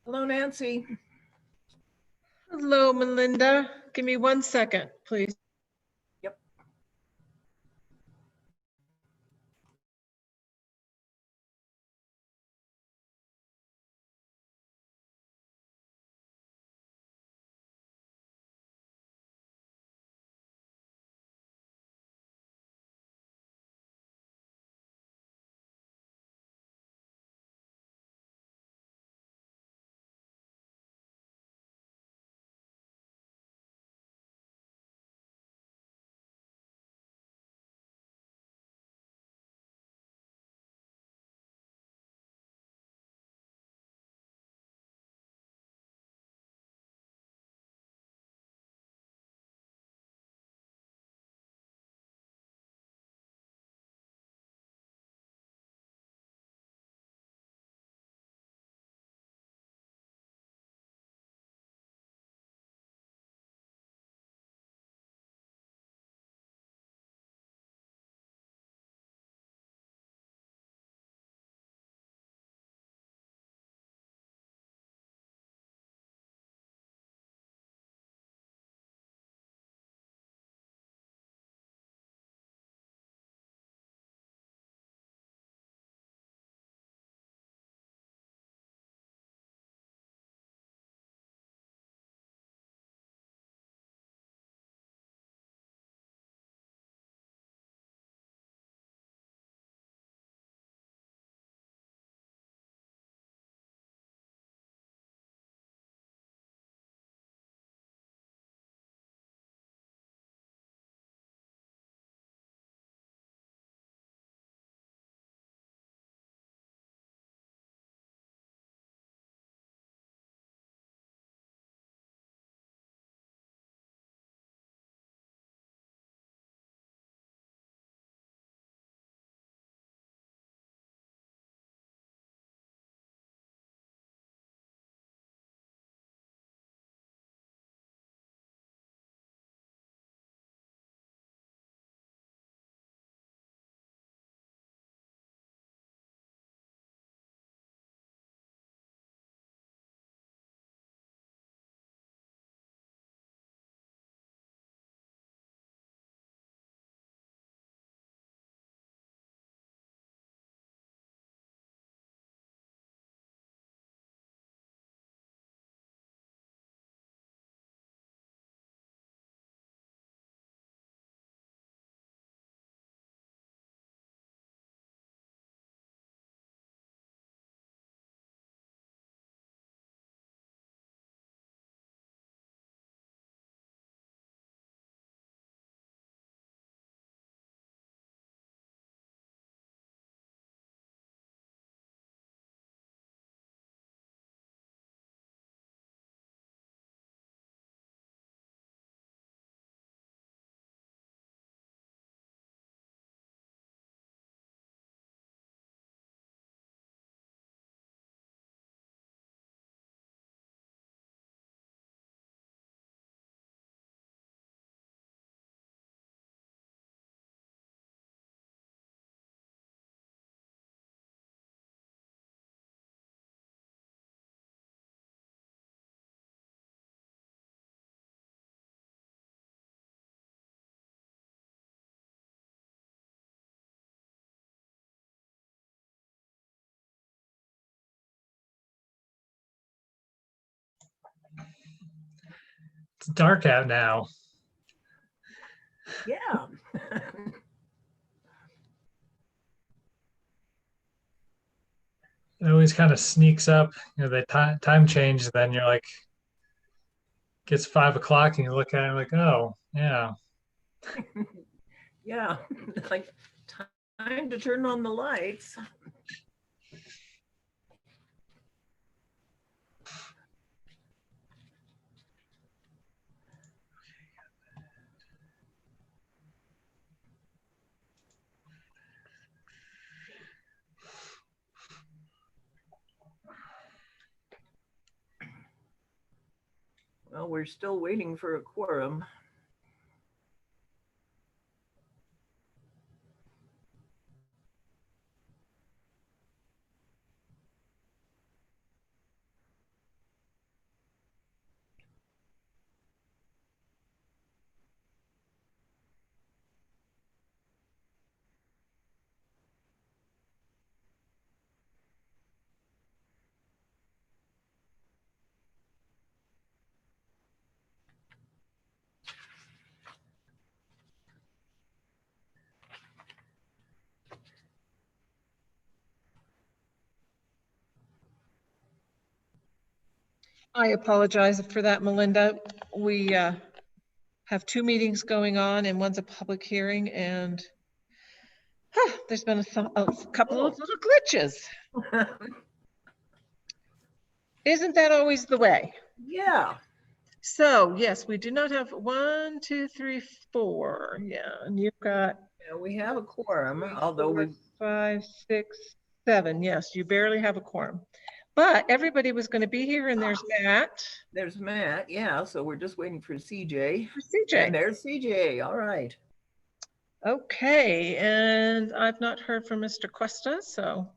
Hello, Nancy. Hello, Melinda. Give me 1 second, please. Yep. It's dark out now. Yeah. It always kind of sneaks up. The time change, then you're like, gets 5 o'clock and you look at it like, oh, yeah. Yeah. It's like time to turn on the lights. Well, we're still waiting for a quorum. I apologize for that, Melinda. We have two meetings going on and one's a public hearing, and there's been a couple of little glitches. Isn't that always the way? Yeah, So yes, we do not have 1, 2, 3, 4. Yeah, and you've got yeah, we have a quorum, 3, although 4, we, 5, 6, 7. Yes, you barely have a quorum. But everybody was going to be here, and there's Matt. there's Matt, yeah, so we're just waiting for CJ. CJ. And there's CJ, all right. Okay, and I've not heard from Mr. Cuesta, so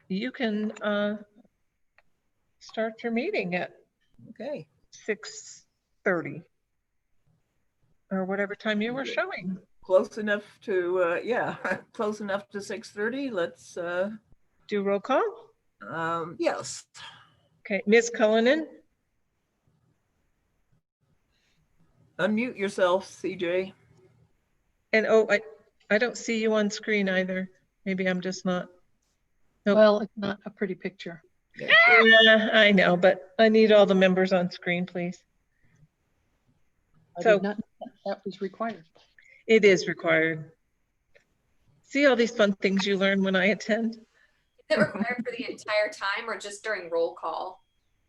you can start your meeting at Okay, 6:30 or whatever time you were showing. close enough to, yeah, close enough to 6:30. Let's, Do roll call. yes. Okay, Ms. Cullinan, Unmute yourself, CJ. and oh, I don't see you on screen either. Maybe I'm just not. Nope. Well, it's not a pretty picture. Yeah, I know, but I need all the members on screen, please. I So- did not know that was required. It is required. See all these fun things you learn when I attend Is it required for the entire time or just during roll call?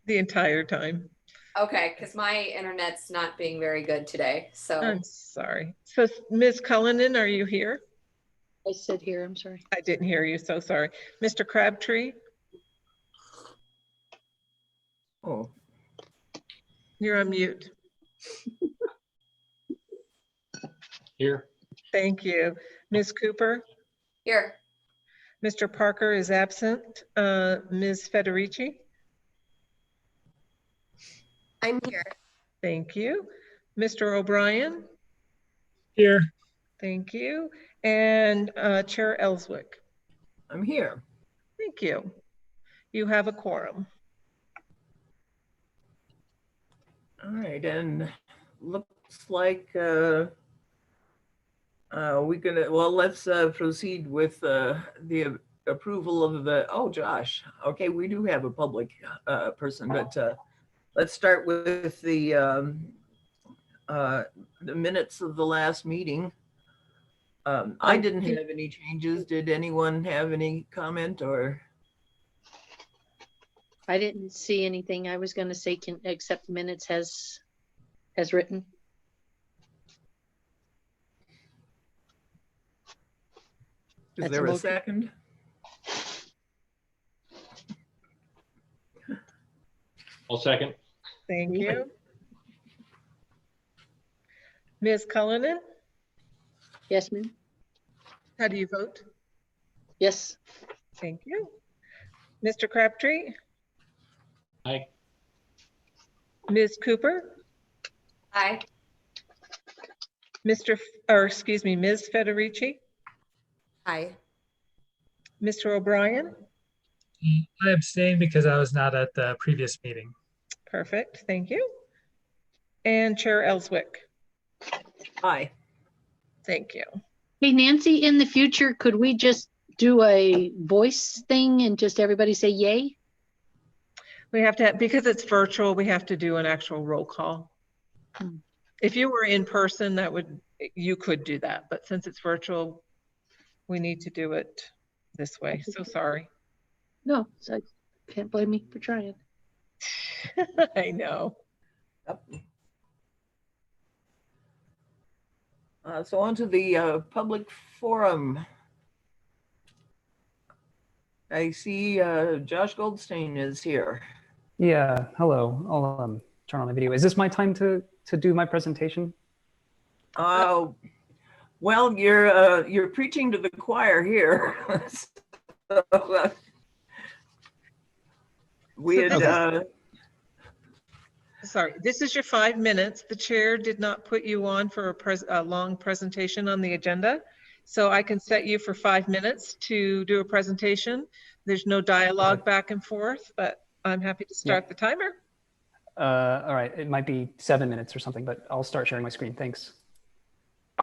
the entire time. Okay, because my internet's not being very good today. So I'm sorry. So Ms. Cullinan, are you here? I said here, I'm sorry. I didn't hear you, so sorry. Mr. Crabtree, Oh, you're on mute. Here. Thank you. Ms. Cooper, here, Mr. Parker is absent. Ms. Federici, I'm here. thank you. Mr. O'Brien, Here. thank you. And Chair Ellswick, I'm here. thank you. You have a quorum. All right, and looks like we're gonna, well, let's proceed with the approval of the, oh, Josh, okay, we do have a public person, but let's start with the minutes of the last meeting. I didn't have any changes. Did anyone have any comment or? I didn't see anything. I was going to say can accept minutes as written. Is That's a there a motion. second? I'll second. Thank you. Ms. Cullinan, Yes, ma'am. how do you vote? Yes. Thank you. Mr. Crabtree, Aye. Ms. Cooper, Hi. Ms. Federici, Hi. Mr. O'Brien. I abstained because I was not at the previous meeting. Perfect, thank you. And Chair Ellswick, Aye. thank you. Hey, Nancy, in the future, could we just do a voice thing and just everybody say yay? We have to, because it's virtual, we have to do an actual roll call. Hmm. If you were in person, you could do that, but since it's virtual, we need to do it this way, so sorry. No, so can't blame me for trying. I know. Yep. So on to the public forum. I see Josh Goldstein is here. Yeah, hello. I'll turn on my video. Is this my time to do my presentation? Well, you're preaching to the choir here. So, we had Sorry, this is your 5 minutes. The chair did not put you on for a long presentation on the agenda. So I can set you for 5 minutes to do a presentation. There's no dialogue back and forth, but I'm happy to start the timer. All right, it might be 7 minutes or something, but I'll start sharing my screen. Thanks.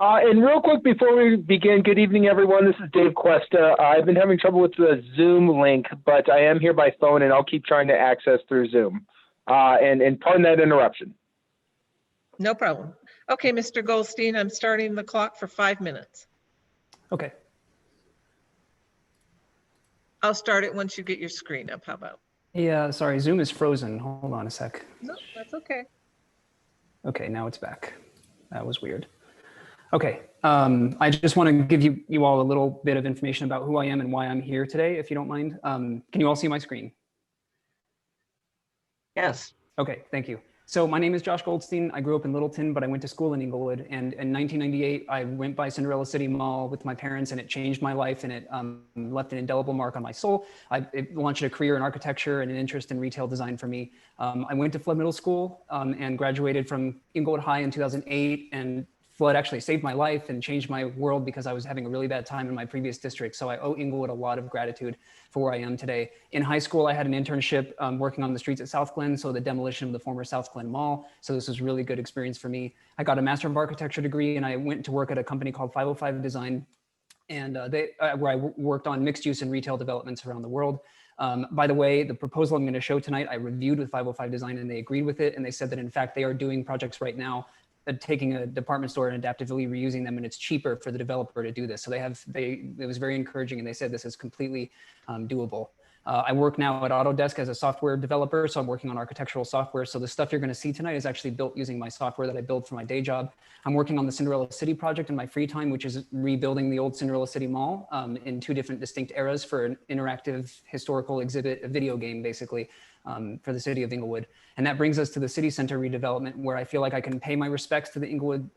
And real quick before we begin, good evening, everyone. This is Dave Cuesta. I've been having trouble with the Zoom link, but I am here by phone, and I'll keep trying to access through Zoom. And pardon that interruption. No problem. Okay, Mr. Goldstein, I'm starting the clock for 5 minutes. Okay. I'll start it once you get your screen up. How about? Yeah, sorry, Zoom is frozen. Hold on a sec. No, that's okay. Okay, now it's back. That was weird. Okay, I just want to give you all a little bit of information about who I am and why I'm here today, if you don't mind. Can you all see my screen? Yes. Okay, thank you. So my name is Josh Goldstein. I grew up in Littleton, but I went to school in Inglewood. And in 1998, I went by Cinderella City Mall with my parents, and it changed my life, and it left an indelible mark on my soul. It launched a career in architecture and an interest in retail design for me. I went to Flood Middle School and graduated from Inglewood High in 2008, and Flood actually saved my life and changed my world because I was having a really bad time in my previous district. So I owe Inglewood a lot of gratitude for where I am today. In high school, I had an internship working on the streets at South Glen, so the demolition of the former South Glen Mall. So this was a really good experience for me. I got a Master of Architecture degree, and I went to work at a company called 505 Design, and where I worked on mixed use and retail developments around the world. By the way, the proposal I'm going to show tonight, I reviewed with 505 Design, and they agreed with it. And they said that in fact, they are doing projects right now taking a department store and adaptively reusing them, and it's cheaper for the developer to do this. So it was very encouraging, and they said this is completely doable. I work now at Autodesk as a software developer, so I'm working on architectural software. So the stuff you're going to see tonight is actually built using my software that I build for my day job. I'm working on the Cinderella City project in my free time, which is rebuilding the old Cinderella City Mall in 2 different distinct eras for an interactive historical exhibit, a video game basically, for the city of Inglewood. And that brings us to the city center redevelopment, where I feel like I can pay my respects to the Inglewood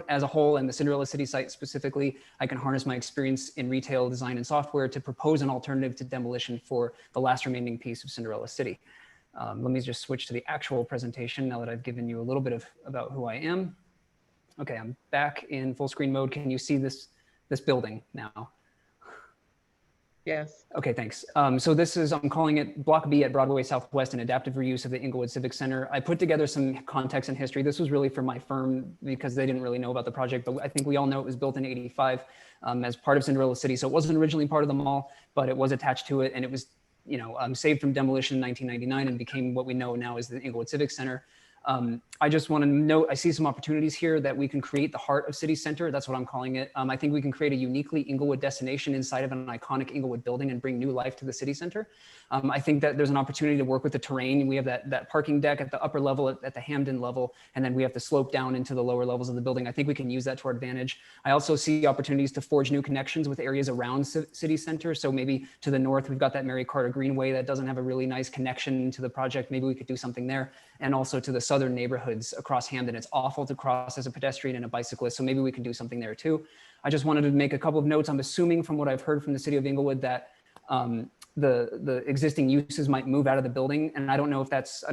as a whole, and the Cinderella City site specifically. I can harness my experience in retail design and software to propose an alternative to demolition for the last remaining piece of Cinderella City. Let me just switch to the actual presentation now that I've given you a little bit about who I am. Okay, I'm back in full screen mode. Can you see this building now? Yes. Okay, thanks. So this is, I'm calling it Block B at Broadway Southwest, an adaptive reuse of the Inglewood Civic Center. I put together some context and history. This was really for my firm because they didn't really know about the project, but I think we all know it was built in '85 as part of Cinderella City. So it wasn't originally part of the mall, but it was attached to it, and it was saved from demolition in 1999 and became what we know now as the Inglewood Civic Center. I just want to note, I see some opportunities here that we can create the heart of city center. That's what I'm calling it. I think we can create a uniquely Inglewood destination inside of an iconic Inglewood building and bring new life to the city center. I think that there's an opportunity to work with the terrain. We have that parking deck at the upper level, at the Hamden level, and then we have to slope down into the lower levels of the building. I think we can use that to our advantage. I also see opportunities to forge new connections with areas around city center. So maybe to the north, we've got that Mary Carter Greenway that doesn't have a really nice connection to the project. Maybe we could do something there. And also to the southern neighborhoods across Hamden. It's awful to cross as a pedestrian and a bicyclist, so maybe we can do something there too. I just wanted to make a couple of notes. I'm assuming from what I've heard from the city of Inglewood that the existing uses might move out of the building, and I don't know if that's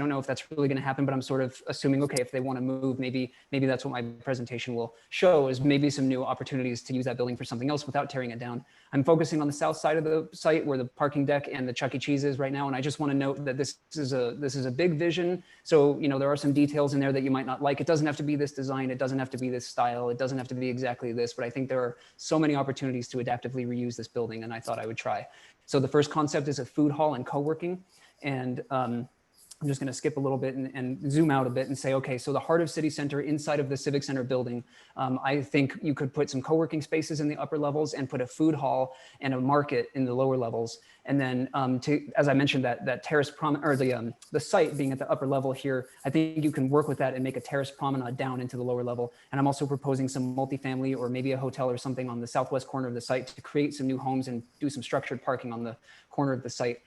really going to happen, but I'm sort of assuming, okay, if they want to move, maybe that's what my presentation will show, is maybe some new opportunities to use that building for something else without tearing it down. I'm focusing on the south side of the site where the parking deck and the Chuck E. Cheese is right now, and I just want to note that this is a big vision. So there are some details in there that you might not like. It doesn't have to be this design. It doesn't have to be this style. It doesn't have to be exactly this. But I think there are so many opportunities to adaptively reuse this building, and I thought I would try. So the first concept is a food hall and co-working, and I'm just going to skip a little bit and zoom out a bit and say, okay, so the heart of City Center inside of the Civic Center building, I think you could put some co-working spaces in the upper levels and put a food hall and a market in the lower levels. And then as I mentioned, that terrace promenade, or the site being at the upper level here, I think you can work with that and make a terrace promenade down into the lower level. And I'm also proposing some multifamily or maybe a hotel or something on the southwest corner of the site to create some new homes and do some structured parking on the corner of the site.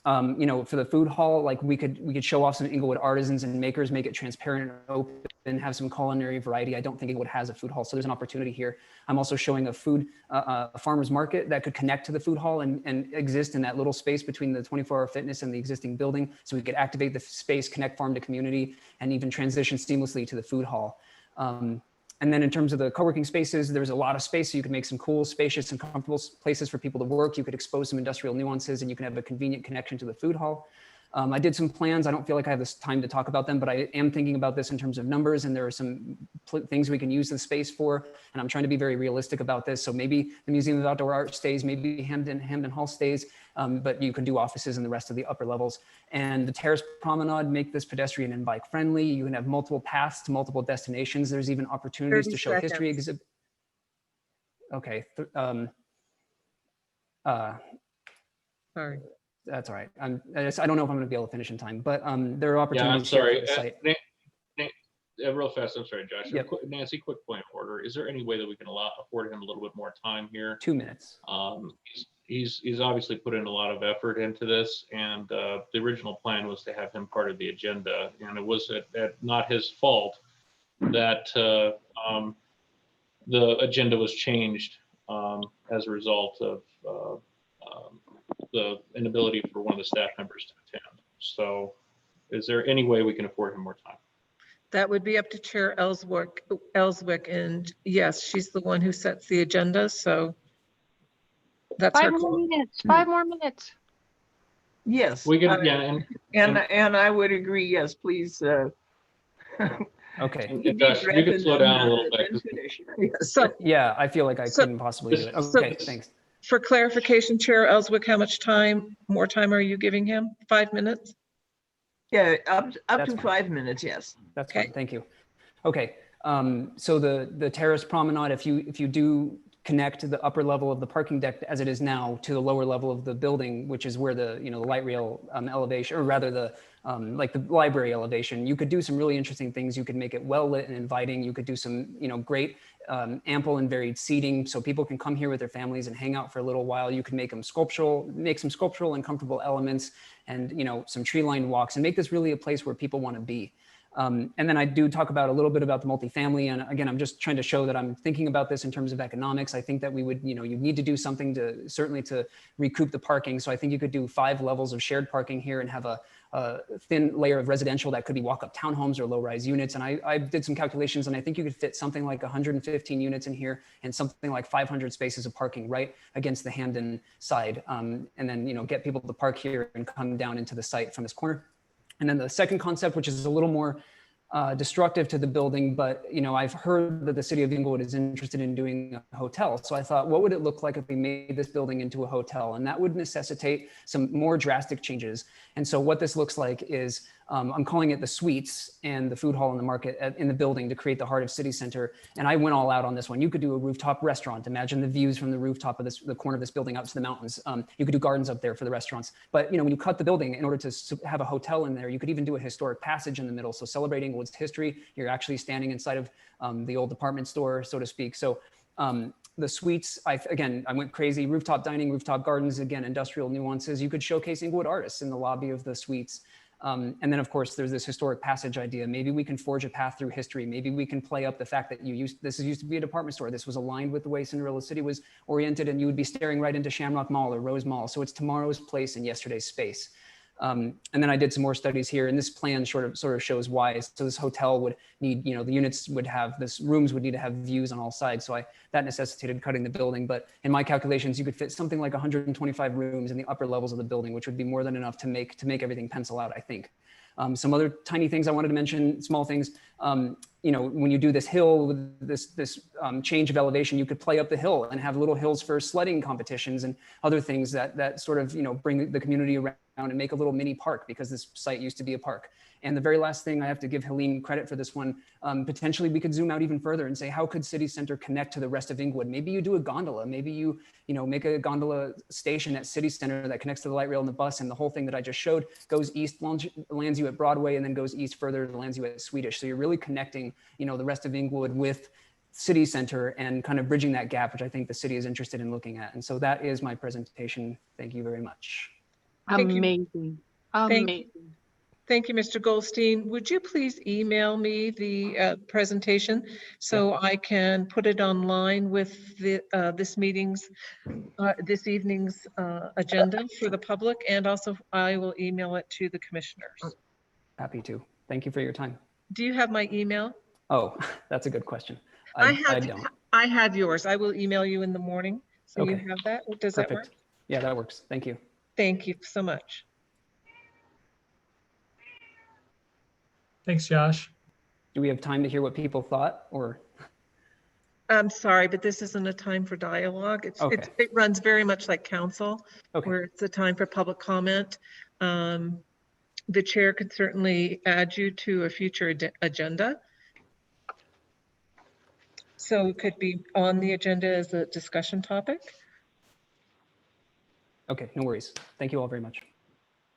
For the food hall, like we could show off some Inglewood artisans and makers, make it transparent and open, have some culinary variety. I don't think Inglewood has a food hall, so there's an opportunity here. I'm also showing a farmer's market that could connect to the food hall and exist in that little space between the 24-hour fitness and the existing building. So we could activate the space, connect farm to community, and even transition seamlessly to the food hall. And then in terms of the co-working spaces, there's a lot of space, so you can make some cool, spacious, and comfortable places for people to work. You could expose some industrial nuances, and you can have a convenient connection to the food hall. I did some plans. I don't feel like I have this time to talk about them, but I am thinking about this in terms of numbers, and there are some things we can use the space for. And I'm trying to be very realistic about this. So maybe the Museum of Outdoor Art stays, maybe Hamden Hall stays, but you can do offices in the rest of the upper levels. And the terrace promenade, make this pedestrian and bike friendly. You can have multiple paths to multiple destinations. There's even opportunities 30 to show history seconds. exhibit. Okay. Sorry. That's all right. I don't know if I'm going to be able to finish in time, but there are Yeah, I'm opportunities here sorry. for the site. Real fast, I'm sorry, Josh. Yep. Nancy, quick point of order. Is there any way that we can afford him a little bit more time here? 2 minutes. He's obviously put in a lot of effort into this, and the original plan was to have him part of the agenda, and it was not his fault that the agenda was changed as a result of the inability for one of the staff members to attend. So is there any way we can afford him more time? That would be up to Chair Ellswick, and yes, she's the one who sets the agenda, so that's her 5 more call. minutes, 5 more minutes. Yes. We can, yeah, And I would agree, yes, please. Okay. and Josh, you can slow down a little bit. Yes. So Yeah, I feel like I So- couldn't possibly do it. so- Okay, thanks. for clarification, Chair Ellswick, how much more time are you giving him? 5 minutes? Yeah, up That's to fine. 5 minutes, yes. That's Okay. fine. Thank you. Okay. So the terrace promenade, if you do connect the upper level of the parking deck as it is now to the lower level of the building, which is where the the light rail elevation, or rather the like the library elevation, you could do some really interesting things. You could make it well lit and inviting. You could do some great ample and varied seating so people can come here with their families and hang out for a little while. You can make them make some sculptural and comfortable elements, and some tree lined walks, and make this really a place where people want to be. And then I do talk about a little bit about the multifamily. And again, I'm just trying to show that I'm thinking about this in terms of economics. I think that we would, you need to do something to certainly to recoup the parking. So I think you could do 5 levels of shared parking here and have a thin layer of residential that could be walk-up townhomes or low-rise units. And I did some calculations, and I think you could fit something like 115 units in here and something like 500 spaces of parking right against the Hamden side. And then, get people to park here and come down into the site from this corner. And then the second concept, which is a little more destructive to the building, but I've heard that the city of Inglewood is interested in doing a hotel. So I thought, what would it look like if we made this building into a hotel? And that would necessitate some more drastic changes. And so what this looks like is, I'm calling it the suites and the food hall in the market in the building to create the heart of city center. And I went all out on this one. You could do a rooftop restaurant. Imagine the views from the rooftop of the corner of this building out to the mountains. You could do gardens up there for the restaurants. But when you cut the building, in order to have a hotel in there, you could even do a historic passage in the middle. So celebrating Inglewood's history, you're actually standing inside of the old department store, so to speak. So the suites, I went crazy. Rooftop dining, rooftop gardens, again, industrial nuances. You could showcase Inglewood artists in the lobby of the suites. And then, of course, there's this historic passage idea. Maybe we can forge a path through history. Maybe we can play up the fact that this used to be a department store. This was aligned with the way Cinderella City was oriented, and you would be staring right into Shamrock Mall or Rose Mall. So it's tomorrow's place in yesterday's space. And then I did some more studies here, and this plan sort of shows why. So this hotel would need, the units would have, rooms would need to have views on all sides. So that necessitated cutting the building. But in my calculations, you could fit something like 125 rooms in the upper levels of the building, which would be more than enough to make everything pencil out, I think. Some other tiny things I wanted to mention, small things. When you do this hill with this change of elevation, you could play up the hill and have little hills for sledding competitions and other things that sort of bring the community around and make a little mini park, because this site used to be a park. And the very last thing, I have to give Helene credit for this one. Potentially, we could zoom out even further and say, how could City Center connect to the rest of Inglewood? Maybe you do a gondola. Maybe you make a gondola station at City Center that connects to the light rail and the bus, and the whole thing that I just showed goes east, lands you at Broadway, and then goes east further, lands you at Swedish. So you're really connecting, the rest of Inglewood with City Center and kind of bridging that gap, which I think the city is interested in looking at. And so that is my presentation. Thank you very much. Thank you. Amazing. Thank Amazing. Thank you, Mr. Goldstein. Would you please email me the presentation so I can put it online with this evening's agenda for the public, and also I will email it to the commissioners. Happy to. Thank you for your time. Do you have my email? Oh, that's a good question. I don't. I have yours. I will email you in the morning. So you Okay. have that? Does that work? Perfect. Yeah, that works. Thank you. Thank you so much. Thanks, Josh. Do we have time to hear what people thought, or? I'm sorry, but this isn't a time for dialogue. Okay. It runs very much like council, Okay. where it's a time for public comment. The chair could certainly add you to a future agenda. So it could be on the agenda as a discussion topic. Okay, no worries. Thank you all very much.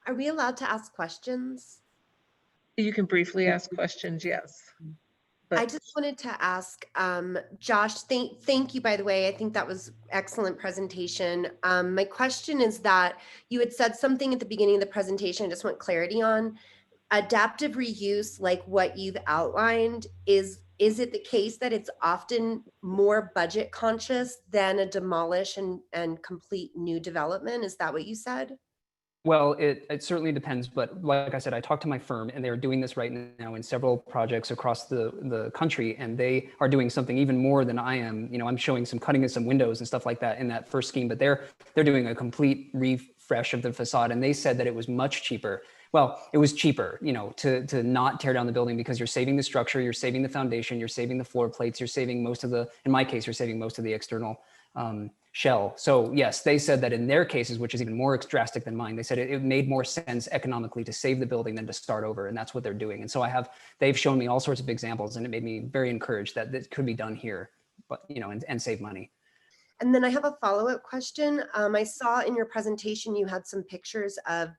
Are we allowed to ask questions? You can briefly ask questions, yes. I just wanted to ask, Josh, thank you, by the way. I think that was excellent presentation. My question is that you had said something at the beginning of the presentation, I just want clarity on. Adaptive reuse, like what you've outlined, is it the case that it's often more budget conscious than a demolish and complete new development? Is that what you said? Well, it certainly depends, but like I said, I talked to my firm and they're doing this right now in several projects across the country, and they are doing something even more than I am. You know, I'm showing some cutting of some windows and stuff like that in that first scheme, but they're doing a complete refresh of the facade, and they said that it was much cheaper. Well, it was cheaper, you know, to not tear down the building because you're saving the structure, you're saving the foundation, you're saving the floor plates, you're saving most of the, in my case, you're saving most of the external shell. So yes, they said that in their cases, which is even more drastic than mine, they said it made more sense economically to save the building than to start over. And that's what they're doing. And so they've shown me all sorts of examples, and it made me very encouraged that this could be done here, but you know, and save money. And then I have a follow-up question. I saw in your presentation, you had some pictures of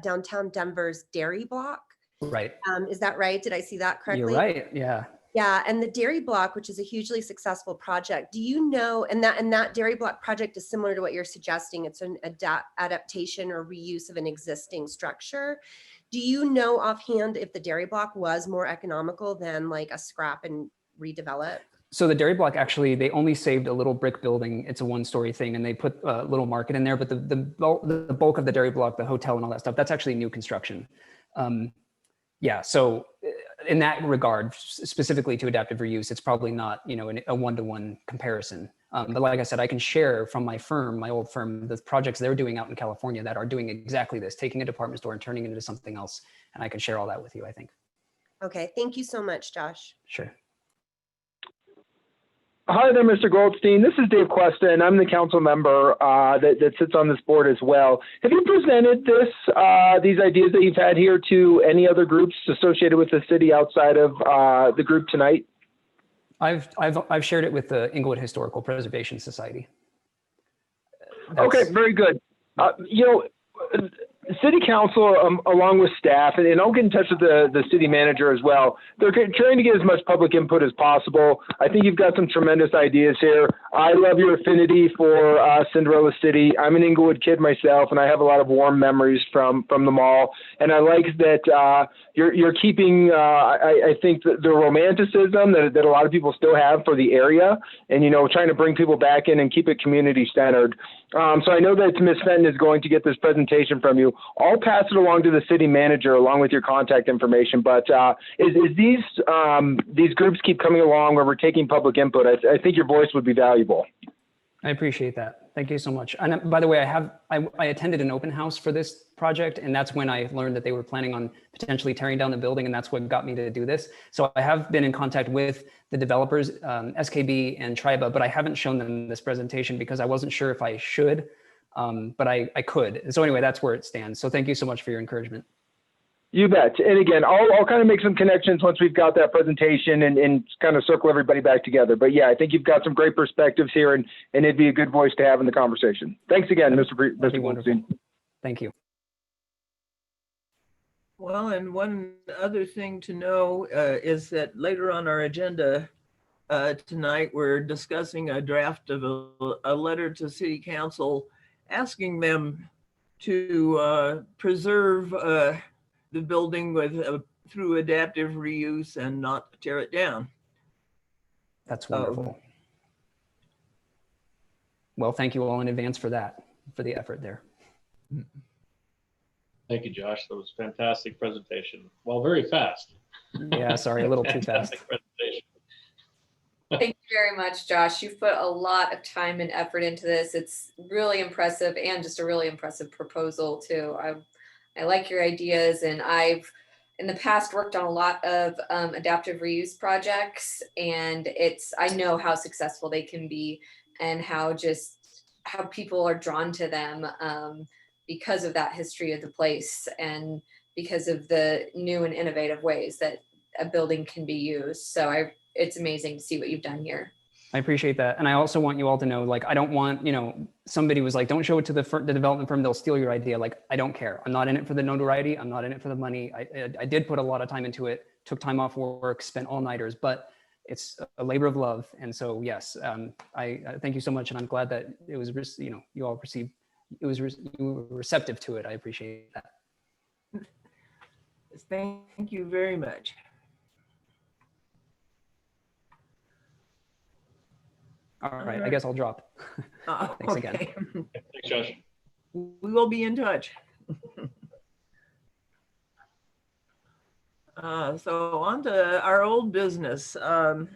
downtown Denver's dairy block. Right. Is that right? Did I see that correctly? You're right. Yeah. Yeah, and the dairy block, which is a hugely successful project, do you know, and that dairy block project is similar to what you're suggesting, it's an adaptation or reuse of an existing structure. Do you know offhand if the dairy block was more economical than like a scrap and redevelop? So the dairy block, actually, they only saved a little brick building. It's a one-story thing, and they put a little market in there, but the bulk of the dairy block, the hotel and all that stuff, that's actually new construction. Yeah, so in that regard, specifically to adaptive reuse, it's probably not, you know, a one-to-one comparison. But like I said, I can share from my firm, my old firm, the projects they're doing out in California that are doing exactly this, taking a department store and turning it into something else. And I can share all that with you, I think. Okay, thank you so much, Josh. Sure. Hi there, Mr. Goldstein. This is Dave Cuesta, and I'm the council member that sits on this board as well. Have you presented these ideas that you've had here to any other groups associated with the city outside of the group tonight? I've shared it with the Inglewood Historical Preservation Society. Okay, very good. You know, City Council, along with staff, and I'll get in touch with the city manager as well. They're trying to get as much public input as possible. I think you've got some tremendous ideas here. I love your affinity for Cinderella City. I'm an Inglewood kid myself, and I have a lot of warm memories from the mall. And I like that you're keeping, I think, the romanticism that a lot of people still have for the area, and, you know, trying to bring people back in and keep it community-centered. So I know that Ms. Fenton is going to get this presentation from you. I'll pass it along to the city manager along with your contact information. But as these groups keep coming along where we're taking public input, I think your voice would be valuable. I appreciate that. Thank you so much. And by the way, I attended an open house for this project, and that's when I learned that they were planning on potentially tearing down the building, and that's what got me to do this. So I have been in contact with the developers, SKB and Triba, but I haven't shown them this presentation because I wasn't sure if I should, but I could. So anyway, that's where it stands. So thank you so much for your encouragement. You bet. And again, I'll kind of make some connections once we've got that presentation and kind of circle everybody back together. But yeah, I think you've got some great perspectives here, and it'd be a good voice to have in the conversation. Thanks again, Mr. Goldstein. Thank you. Well, and one other thing to know is that later on our agenda tonight, we're discussing a draft of a letter to City Council asking them to preserve the building through adaptive reuse and not tear it down. That's wonderful. Well, thank you all in advance for that, for the effort there. Thank you, Josh. That was a fantastic presentation. Well, very fast. Yeah, sorry, a little too fast. Presentation. Thank you very much, Josh. You've put a lot of time and effort into this. It's really impressive, and just a really impressive proposal too. I like your ideas, and I've in the past worked on a lot of adaptive reuse projects, and I know how successful they can be and how people are drawn to them because of that history of the place and because of the new and innovative ways that a building can be used. So it's amazing to see what you've done here. I appreciate that. And I also want you all to know, like, I don't want, somebody was like, don't show it to the development firm, they'll steal your idea. Like, I don't care. I'm not in it for the notoriety. I'm not in it for the money. I did put a lot of time into it, took time off work, spent all-nighters, but it's a labor of love. And so, yes, I thank you so much. And I'm glad that it was, you all received, you were receptive to it. I appreciate that. Thank you very much. All right, I guess I'll drop. Thanks again. Okay. Thanks, Josh. We will be in touch. So on to our old business. Update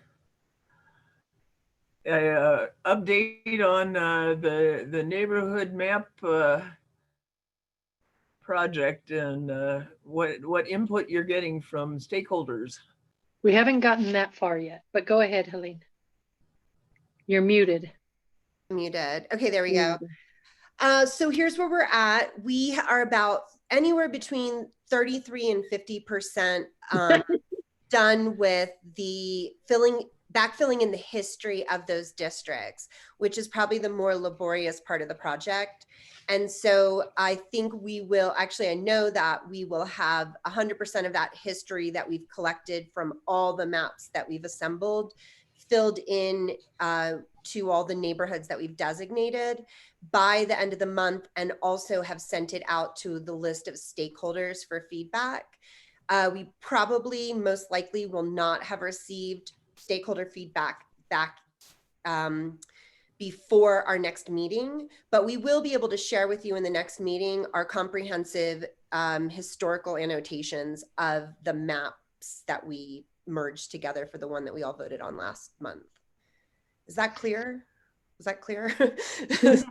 on the neighborhood map project and what input you're getting from stakeholders. We haven't gotten that far yet, but go ahead, Helene. You're muted. Muted. Okay, there we go. So here's where we're at. We are about anywhere between 33 and 50% done with the backfilling in the history of those districts, which is probably the more laborious part of the project. And so I think I know that we will have 100% of that history that we've collected from all the maps that we've assembled filled in to all the neighborhoods that we've designated by the end of the month, and also have sent it out to the list of stakeholders for feedback. We probably most likely will not have received stakeholder feedback back before our next meeting, but we will be able to share with you in the next meeting our comprehensive historical annotations of the maps that we merged together for the one that we all voted on last month. Is that clear? Was that clear? The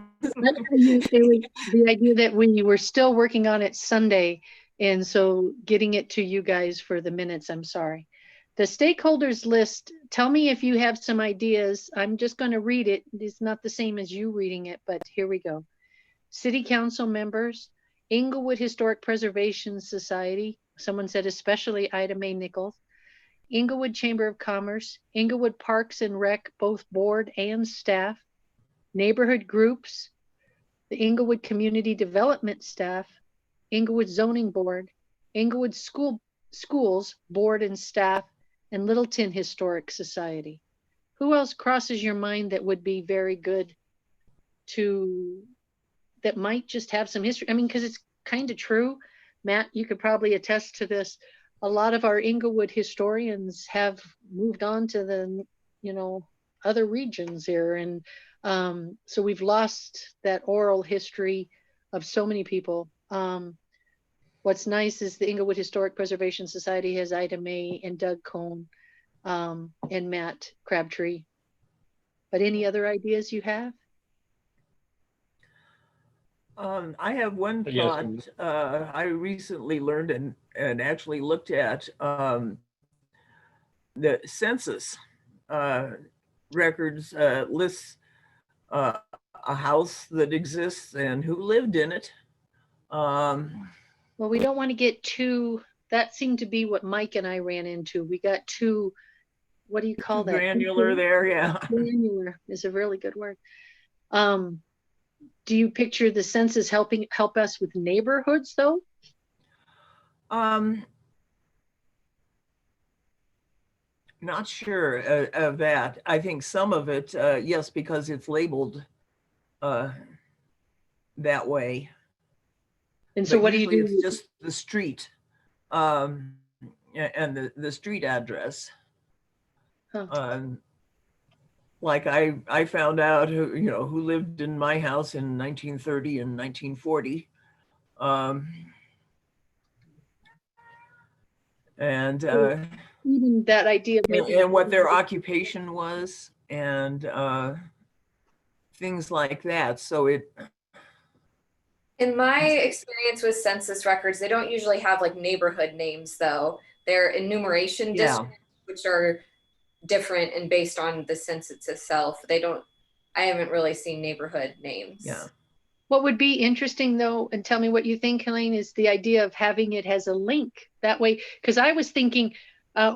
idea that we were still working on it Sunday, and so getting it to you guys for the minutes, I'm sorry. The stakeholders list, tell me if you have some ideas. I'm just going to read it. It's not the same as you reading it, but here we go. City council members, Inglewood Historic Preservation Society, someone said especially Ida Mae Nichols, Inglewood Chamber of Commerce, Inglewood Parks and Rec, both board and staff, neighborhood groups, the Inglewood Community Development staff, Inglewood Zoning Board, Inglewood Schools Board and staff, and Littleton Historic Society. Who else crosses your mind that would be very good that might just have some history? I mean, because it's kind of true. Matt, you could probably attest to this. A lot of our Inglewood historians have moved on to the, other regions here. And so we've lost that oral history of so many people. What's nice is the Inglewood Historic Preservation Society has Ida Mae and Doug Cohn and Matt Crabtree. But any other ideas you have? I have one thought. I recently learned and actually looked at the census records lists a house that exists and who lived in it. Well, we don't want to get too, that seemed to be what Mike and I ran into. We got too, what do you call that? Granular there, yeah. Granular is a really good word. Do you picture the census help us with neighborhoods though? Not sure of that. I think some of it, yes, because it's labeled that way. And so But what do you do? It's just the street and the street address. Huh. Like I found out who lived in my house in 1930 and 1940. And even that idea of maybe and what their occupation was and things like that. So In my experience with census records, they don't usually have like neighborhood names though. They're enumeration Yeah. districts, which are different and based on the census itself. I haven't really seen neighborhood names. Yeah. What would be interesting though, and tell me what you think, Helene, is the idea of having it as a link that way. Because I was thinking,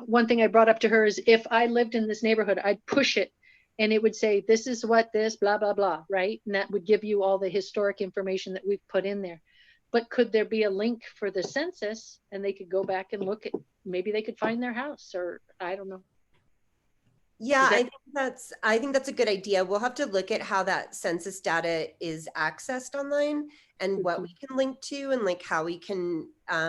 one thing I brought up to her is if I lived in this neighborhood, I'd push it and it would say, this is what this, blah, blah, blah, right? And that would give you all the historic information that we've put in there. But could there be a link for the census and they could go back and look at, maybe they could find their house, or I don't know. Yeah, that- I think that's a good idea. We'll have to look at how that census data is accessed online and what we can link to, and like how we can,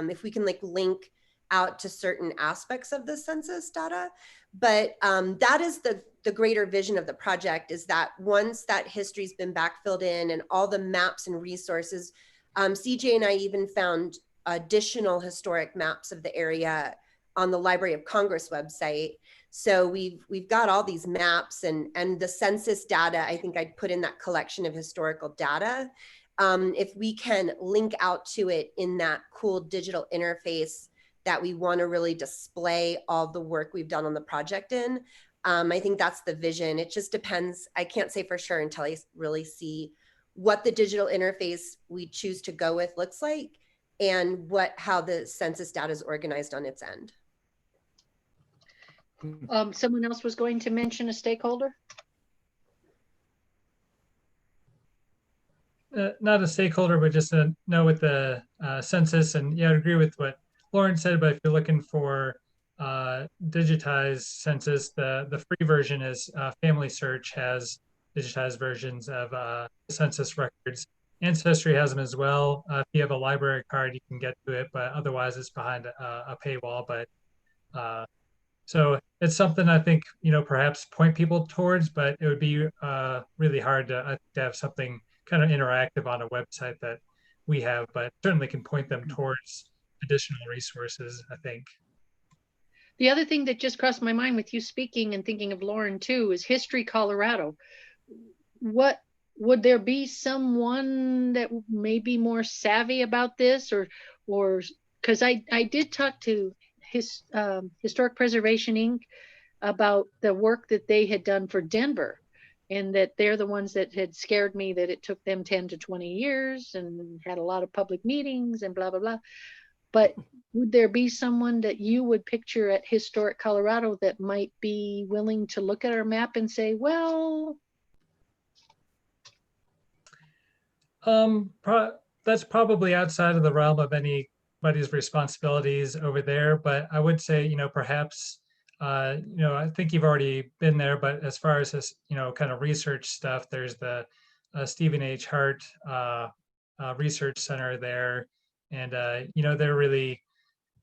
if we can like link out to certain aspects of the census data. But that is the greater vision of the project, is that once that history's been backfilled in and all the maps and resources, CJ and I even found additional historic maps of the area on the Library of Congress website. So we've got all these maps and the census data. I think I'd put in that collection of historical data. If we can link out to it in that cool digital interface that we want to really display all the work we've done on the project in, I think that's the vision. It just depends. I can't say for sure until I really see what the digital interface we choose to go with looks like and how the census data is organized on its end. Someone else was going to mention a stakeholder? Not a stakeholder, but just to know with the census. And yeah, I agree with what Lauren said, but if you're looking for digitized census, the free version is Family Search has digitized versions of census records. Ancestry has them as well. If you have a library card, you can get to it, but otherwise it's behind a paywall. But so it's something I think, perhaps point people towards, but it would be really hard to have something kind of interactive on a website that we have, but certainly can point them towards additional resources, I think. The other thing that just crossed my mind with you speaking and thinking of Lauren too is History Colorado. What would there be someone that may be more savvy about this, or because I did talk to Historic Preservation Inc. about the work that they had done for Denver, and that they're the ones that had scared me that it took them 10 to 20 years and had a lot of public meetings and blah, blah, blah. But would there be someone that you would picture at Historic Colorado that might be willing to look at our map and say, well, that's probably outside of the realm of anybody's responsibilities over there, but I would say, perhaps, I think you've already been there, but as far as this, kind of research stuff, there's the Stephen H. Hart Research Center there. And, they're really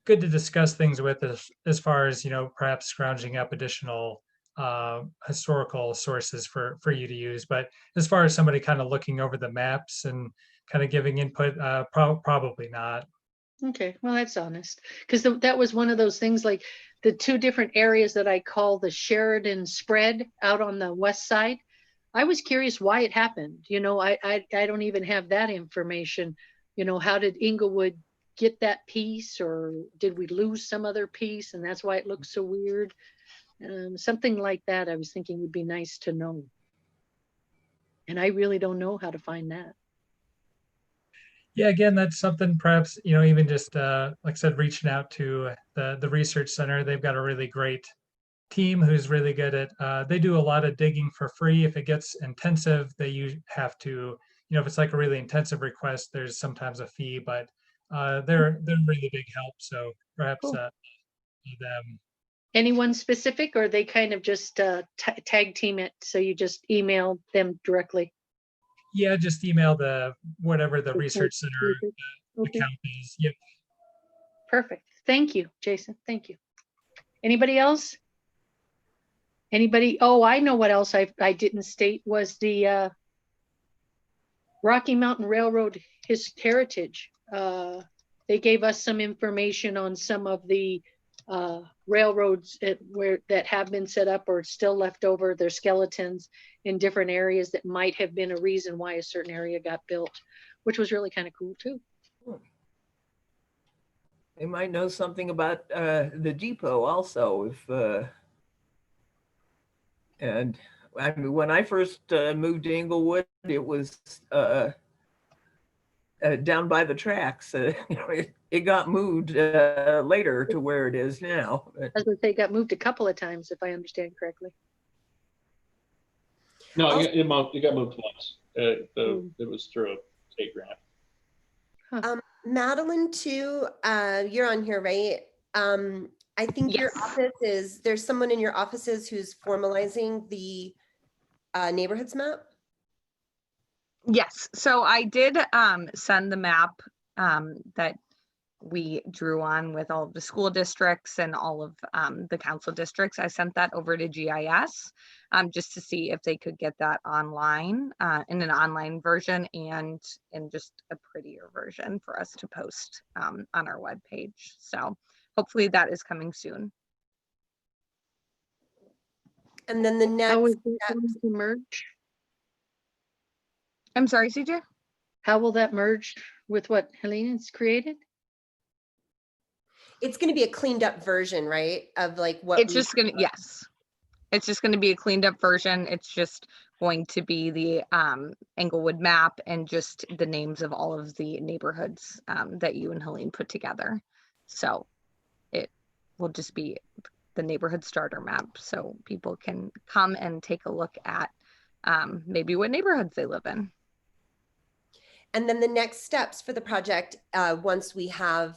good to discuss things with as far as, perhaps scrounging up additional historical sources for you to use. But as far as somebody kind of looking over the maps and kind of giving input, probably not. okay, well, that's honest. Because that was one of those things, like the two different areas that I call the Sheridan spread out on the west side. I was curious why it happened. I don't even have that information. How did Inglewood get that piece, or did we lose some other piece and that's why it looks so weird? Something like that I was thinking would be nice to know. And I really don't know how to find that. Yeah, again, that's something perhaps, even just like I said, reaching out to the research center. They've got a really great team who's really good at, they do a lot of digging for free. If it gets intensive, they have to, if it's like a really intensive request, there's sometimes a fee, but they're really big help. So perhaps Cool. them. Anyone specific, or they kind of just tag team it, so you just email them directly? Yeah, just email whatever the Okay. research center Okay. account is. Yep. Perfect. Thank you, Jason. Thank you. Anybody else? Anybody? Oh, I know what else I didn't state was the Rocky Mountain Railroad heritage. They gave us some information on some of the railroads that have been set up or still left over, their skeletons in different areas that might have been a reason why a certain area got built. which was really kind of cool too. They might know something about the depot also. And I mean, when I first moved to Inglewood, it was down by the tracks. It got moved later to where it is now. As they got moved a couple of times, if I understand correctly. No, it got moved once. It was through a state grant. Madeline, too, you're on here, right? I think your office there's someone in your offices who's formalizing the neighborhoods map. Yes, so I did send the map that we drew on with all of the school districts and all of the council districts. I sent that over to GIS just to see if they could get that online in an online version and in just a prettier version for us to post on our webpage. So hopefully that is coming soon. And then the next How is it going to merge? I'm sorry, CJ? How will that merge with what Helene's created? It's going to be a cleaned up version, right? Of like what It's just gonna, yes. It's just going to be a cleaned up version. It's just going to be the Englewood map and just the names of all of the neighborhoods that you and Helene put together. So it will just be the neighborhood starter map so people can come and take a look at maybe what neighborhoods they live in. And then the next steps for the project, once we have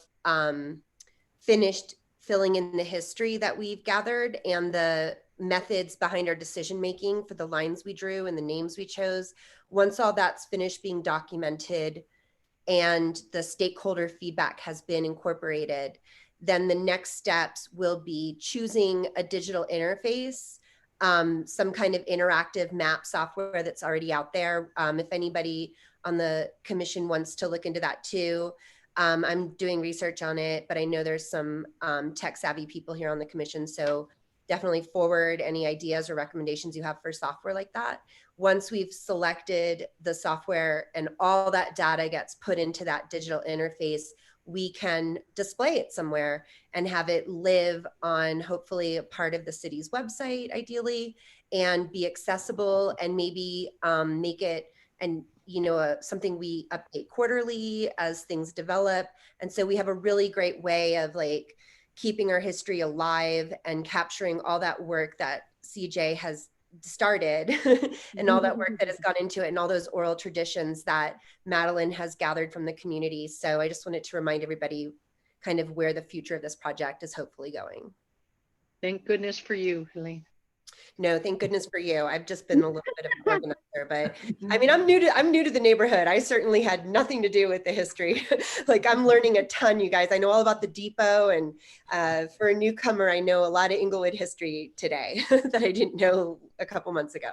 finished filling in the history that we've gathered and the methods behind our decision making for the lines we drew and the names we chose, once all that's finished being documented and the stakeholder feedback has been incorporated, then the next steps will be choosing a digital interface, some kind of interactive map software that's already out there. If anybody on the commission wants to look into that too, I'm doing research on it, but I know there's some tech savvy people here on the commission. So definitely forward any ideas or recommendations you have for software like that. Once we've selected the software and all that data gets put into that digital interface, we can display it somewhere and have it live on hopefully a part of the city's website, ideally, and be accessible and maybe make it and something we update quarterly as things develop. And so we have a really great way of like keeping our history alive and capturing all that work that CJ has started and all that work that has gone into it and all those oral traditions that Madeline has gathered from the community. So I just wanted to remind everybody kind of where the future of this project is hopefully going. Thank goodness for you, Helene. No, thank goodness for you. I've just been a little bit of an organizer, but I mean, I'm new to the neighborhood. I certainly had nothing to do with the history. Like I'm learning a ton, you guys. I know all about the depot, and for a newcomer, I know a lot of Inglewood history today that I didn't know a couple months ago.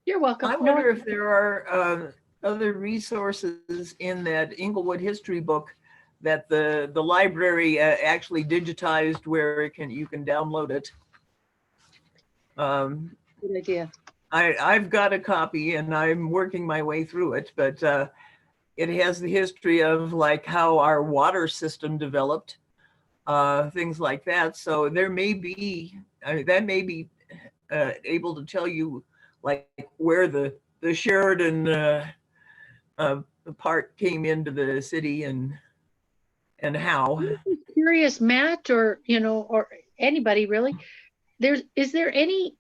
You're welcome. I wonder if there are other resources in that Inglewood history book that the library actually digitized where you can download it. Good idea. I've got a copy and I'm working my way through it, but it has the history of like how our water system developed, things like that. So there may be, that may be able to tell you like where the Sheridan part came into the city and how. I'm curious, Matt, or or anybody really, is there any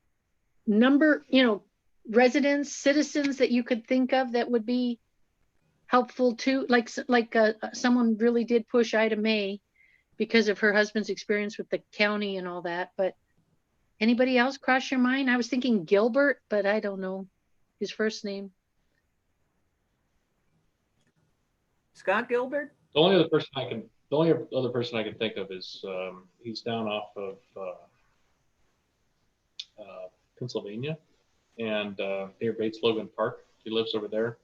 number, residents, citizens that you could think of that would be helpful too? Like someone really did push Ida May because of her husband's experience with the county and all that, but anybody else cross your mind? I was thinking Gilbert, but I don't know his first name. Scott Gilbert? The only other person I can think of is he's down off of Pennsylvania and near Bates Logan Park. He lives over there.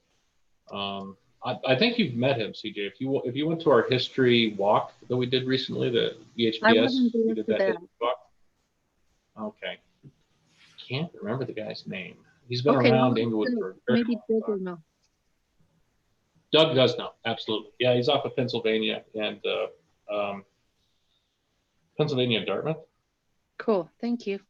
I think you've met him, CJ. If you went to our history walk that we did recently, the EHPS, we did that history walk. Okay, can't remember the guy's name. He's been around Inglewood for a very long time. Doug does know, absolutely. Yeah, he's off of Pennsylvania and Pennsylvania, Dartmouth. Cool, thank you.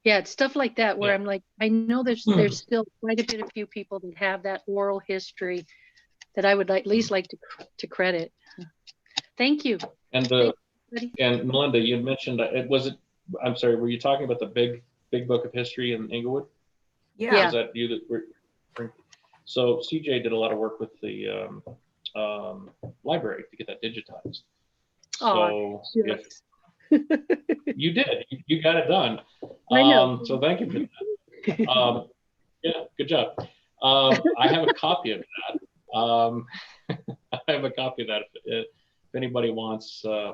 Yeah, it's stuff like that where Yeah. I'm like, I know there's still quite a bit of few people that have that oral history that I would at least like to credit. Thank you. And and Melinda, you mentioned I'm sorry, were you talking about the big book of history in Inglewood? Yeah. Is that you that were? So CJ did a lot of work with the library to get that digitized. So if you did, you got it done. I know. So thank you for that. Yeah, good job. I have a copy of that. I have a copy of that if anybody wants it. I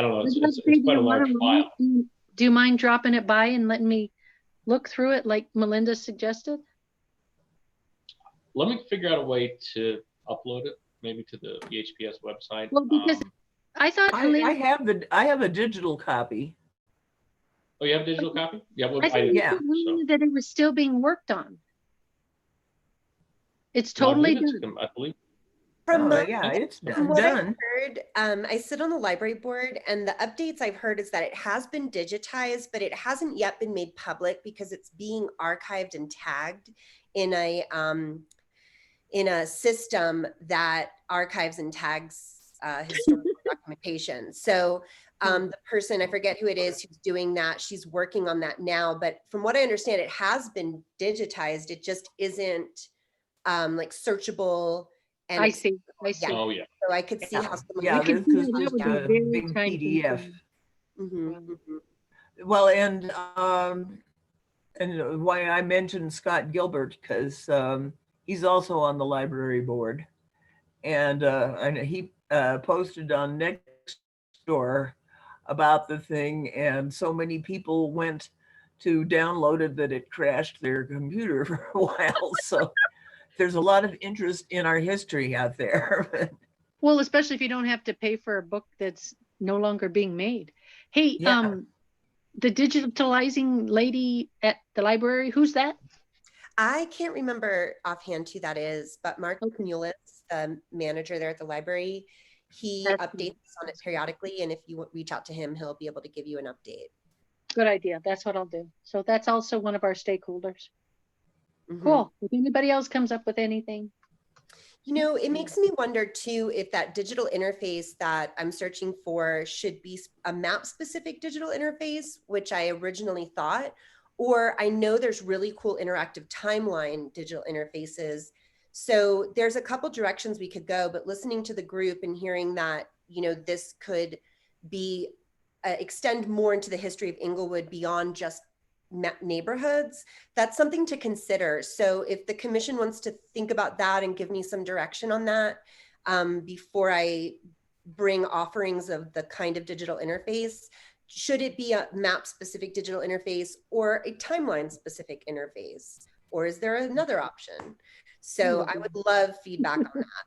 don't know. It's quite a large file. Do you mind dropping it by and letting me look through it like Melinda suggested? Let me figure out a way to upload it, maybe to the EHPS website. Well, because I thought I have a digital copy. Oh, you have a digital copy? Yeah, well, I think that it was still being worked on. It's totally done. I believe. From what done. I've heard, I sit on the library board, and the updates I've heard is that it has been digitized, but it hasn't yet been made public because it's being archived and tagged in a system that archives and tags historical documentation. So the person, I forget who it is who's doing that, she's working on that now. But from what I understand, it has been digitized. It just isn't like searchable. And I see. Yeah. Oh yeah. So I could see how someone this is just a big PDF. Well, and why I mentioned Scott Gilbert, because he's also on the library board, and he posted on Nextdoor about the thing, and so many people went to download it that it crashed their computer for a while. So there's a lot of interest in our history out there. Well, especially if you don't have to pay for a book that's no longer being made. Hey, the digitalizing lady at the library, who's that? I can't remember offhand who that is, but Mark Mulis, the manager there at the library, he updates on it periodically. And if you reach out to him, he'll be able to give you an update. Good idea. That's what I'll do. So that's also one of our stakeholders. Cool. If anybody else comes up with anything. You know, it makes me wonder too, if that digital interface that I'm searching for should be a map specific digital interface, which I originally thought, or I know there's really cool interactive timeline digital interfaces. So there's a couple directions we could go, but listening to the group and hearing that, you know, this could be extend more into the history of Inglewood beyond just neighborhoods, that's something to consider. So if the commission wants to think about that and give me some direction on that before I bring offerings of the kind of digital interface, should it be a map specific digital interface or a timeline specific interface? Or is there another option? So I would love feedback on that.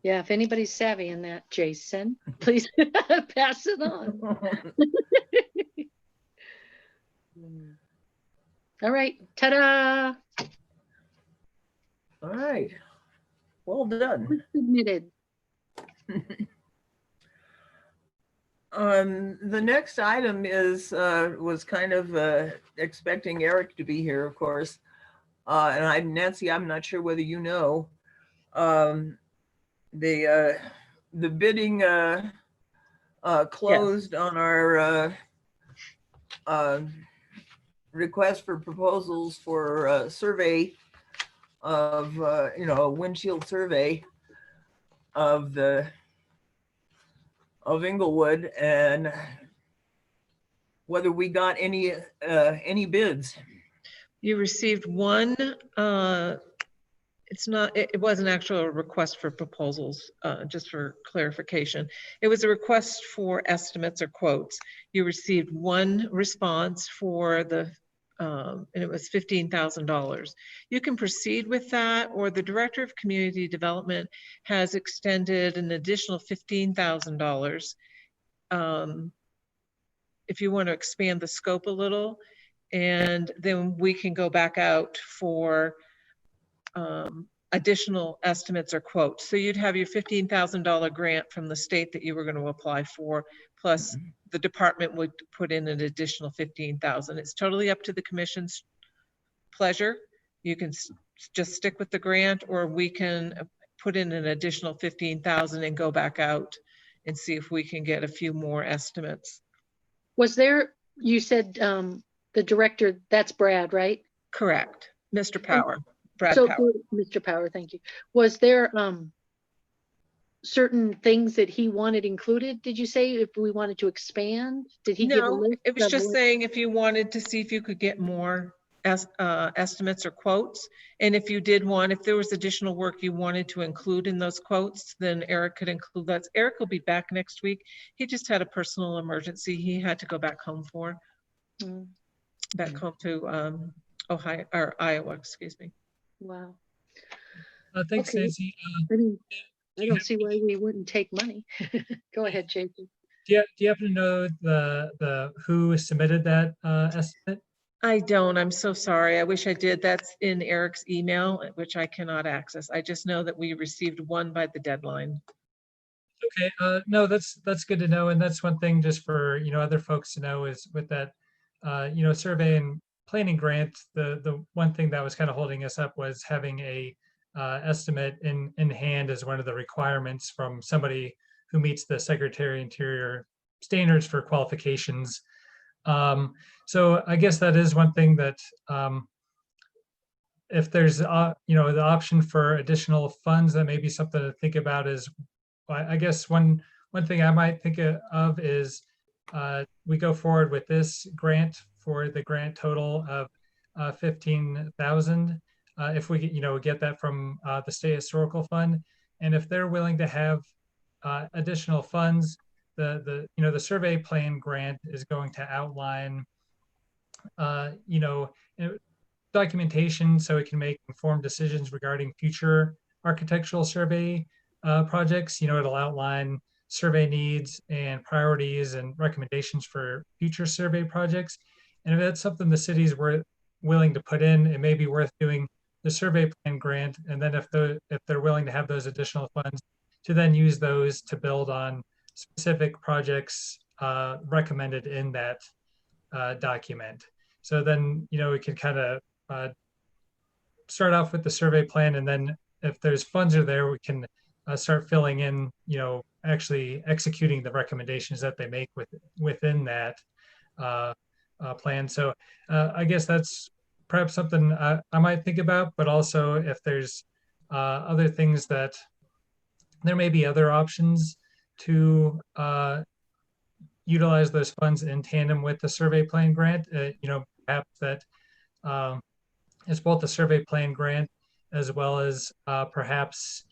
Yeah, if anybody's savvy in that, Jason, please pass it on. All right, ta-da! All right, well done. Submitted. The next item is was kind of expecting Eric to be here, of course, and Nancy, I'm not sure whether you know, the bidding closed on our request for proposals for a survey of a windshield survey of Inglewood, and whether we got any bids. You received one. It wasn't actually a request for proposals, just for clarification. It was a request for estimates or quotes. You received one response for the, and it was $15,000. You can proceed with that, or the Director of Community Development has extended an additional $15,000. If you want to expand the scope a little, and then we can go back out for additional estimates or quotes. So you'd have your $15,000 grant from the state that you were going to apply for, plus the department would put in an additional 15,000. It's totally up to the commission's pleasure. You can just stick with the grant, or we can put in an additional 15,000 and go back out and see if we can get a few more estimates. Was there, you said the director, that's Brad, right? Correct. Mr. Power, Brad So, Power. Mr. Power, thank you. Was there certain things that he wanted included? Did you say if we wanted to expand? Did he give a No, list? it was of just what- saying if you wanted to see if you could get more estimates or quotes. And if you did want, if there was additional work you wanted to include in those quotes, then Eric could include that. Eric will be back next week. He just had a personal emergency he had to go back home for. Back home to Ohio or Iowa, excuse me. Wow. Thanks, Okay. Nancy. I mean, I don't see why we wouldn't take money. Go ahead, Jason. Do you happen to know the who submitted that estimate? I don't. I'm so sorry. I wish I did. That's in Eric's email, which I cannot access. I just know that we received one by the deadline. Okay, no, that's good to know, and that's one thing just for other folks to know is with that survey and planning grant. The one thing that was kind of holding us up was having a estimate in hand as one of the requirements from somebody who meets the Secretary of Interior standards for qualifications. So I guess that is one thing that if there's the option for additional funds, that may be something to think about. Is I guess one thing I might think of is we go forward with this grant for the grant total of 15,000. If we get that from the State Historical Fund, and if they're willing to have additional funds, the survey plan grant is going to outline documentation so it can make informed decisions regarding future architectural survey projects. It'll outline survey needs and priorities and recommendations for future survey projects. And if that's something the cities were willing to put in, it may be worth doing the survey plan grant. And then if they're willing to have those additional funds, to then use those to build on specific projects recommended in that document. So then, we can kind of start off with the survey plan, and then if there's funds are there, we can start filling in, actually executing the recommendations that they make within that plan. So I guess that's perhaps something I might think about, but also if there's other things that there may be other options to utilize those funds in tandem with the survey plan grant, perhaps that it's both the survey plan grant as well as perhaps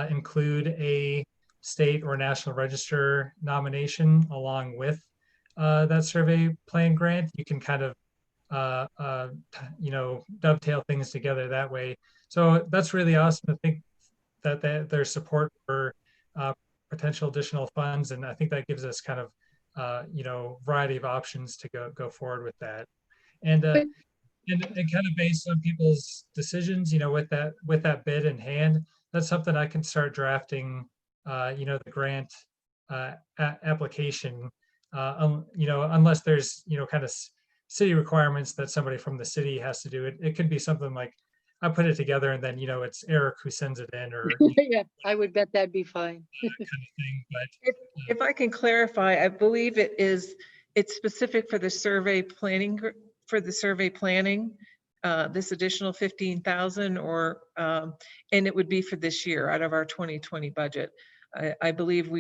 include a state or national register nomination along with that survey plan grant. You can kind of dovetail things together that way. So that's really awesome to think that there's support for potential additional funds, and I think that gives us kind of variety of options to go forward with that. And kind of based on people's decisions, with that bid in hand, that's something I can start drafting, the grant application, unless there's, kind of city requirements that somebody from the city has to do it. It could be something like I put it together and then, it's Eric who sends it in, or Yeah, I would bet that'd be fine. kind of thing. But If I can clarify, I believe it's specific for the survey planning, this additional 15,000, or and it would be for this year out of our 2020 budget. I believe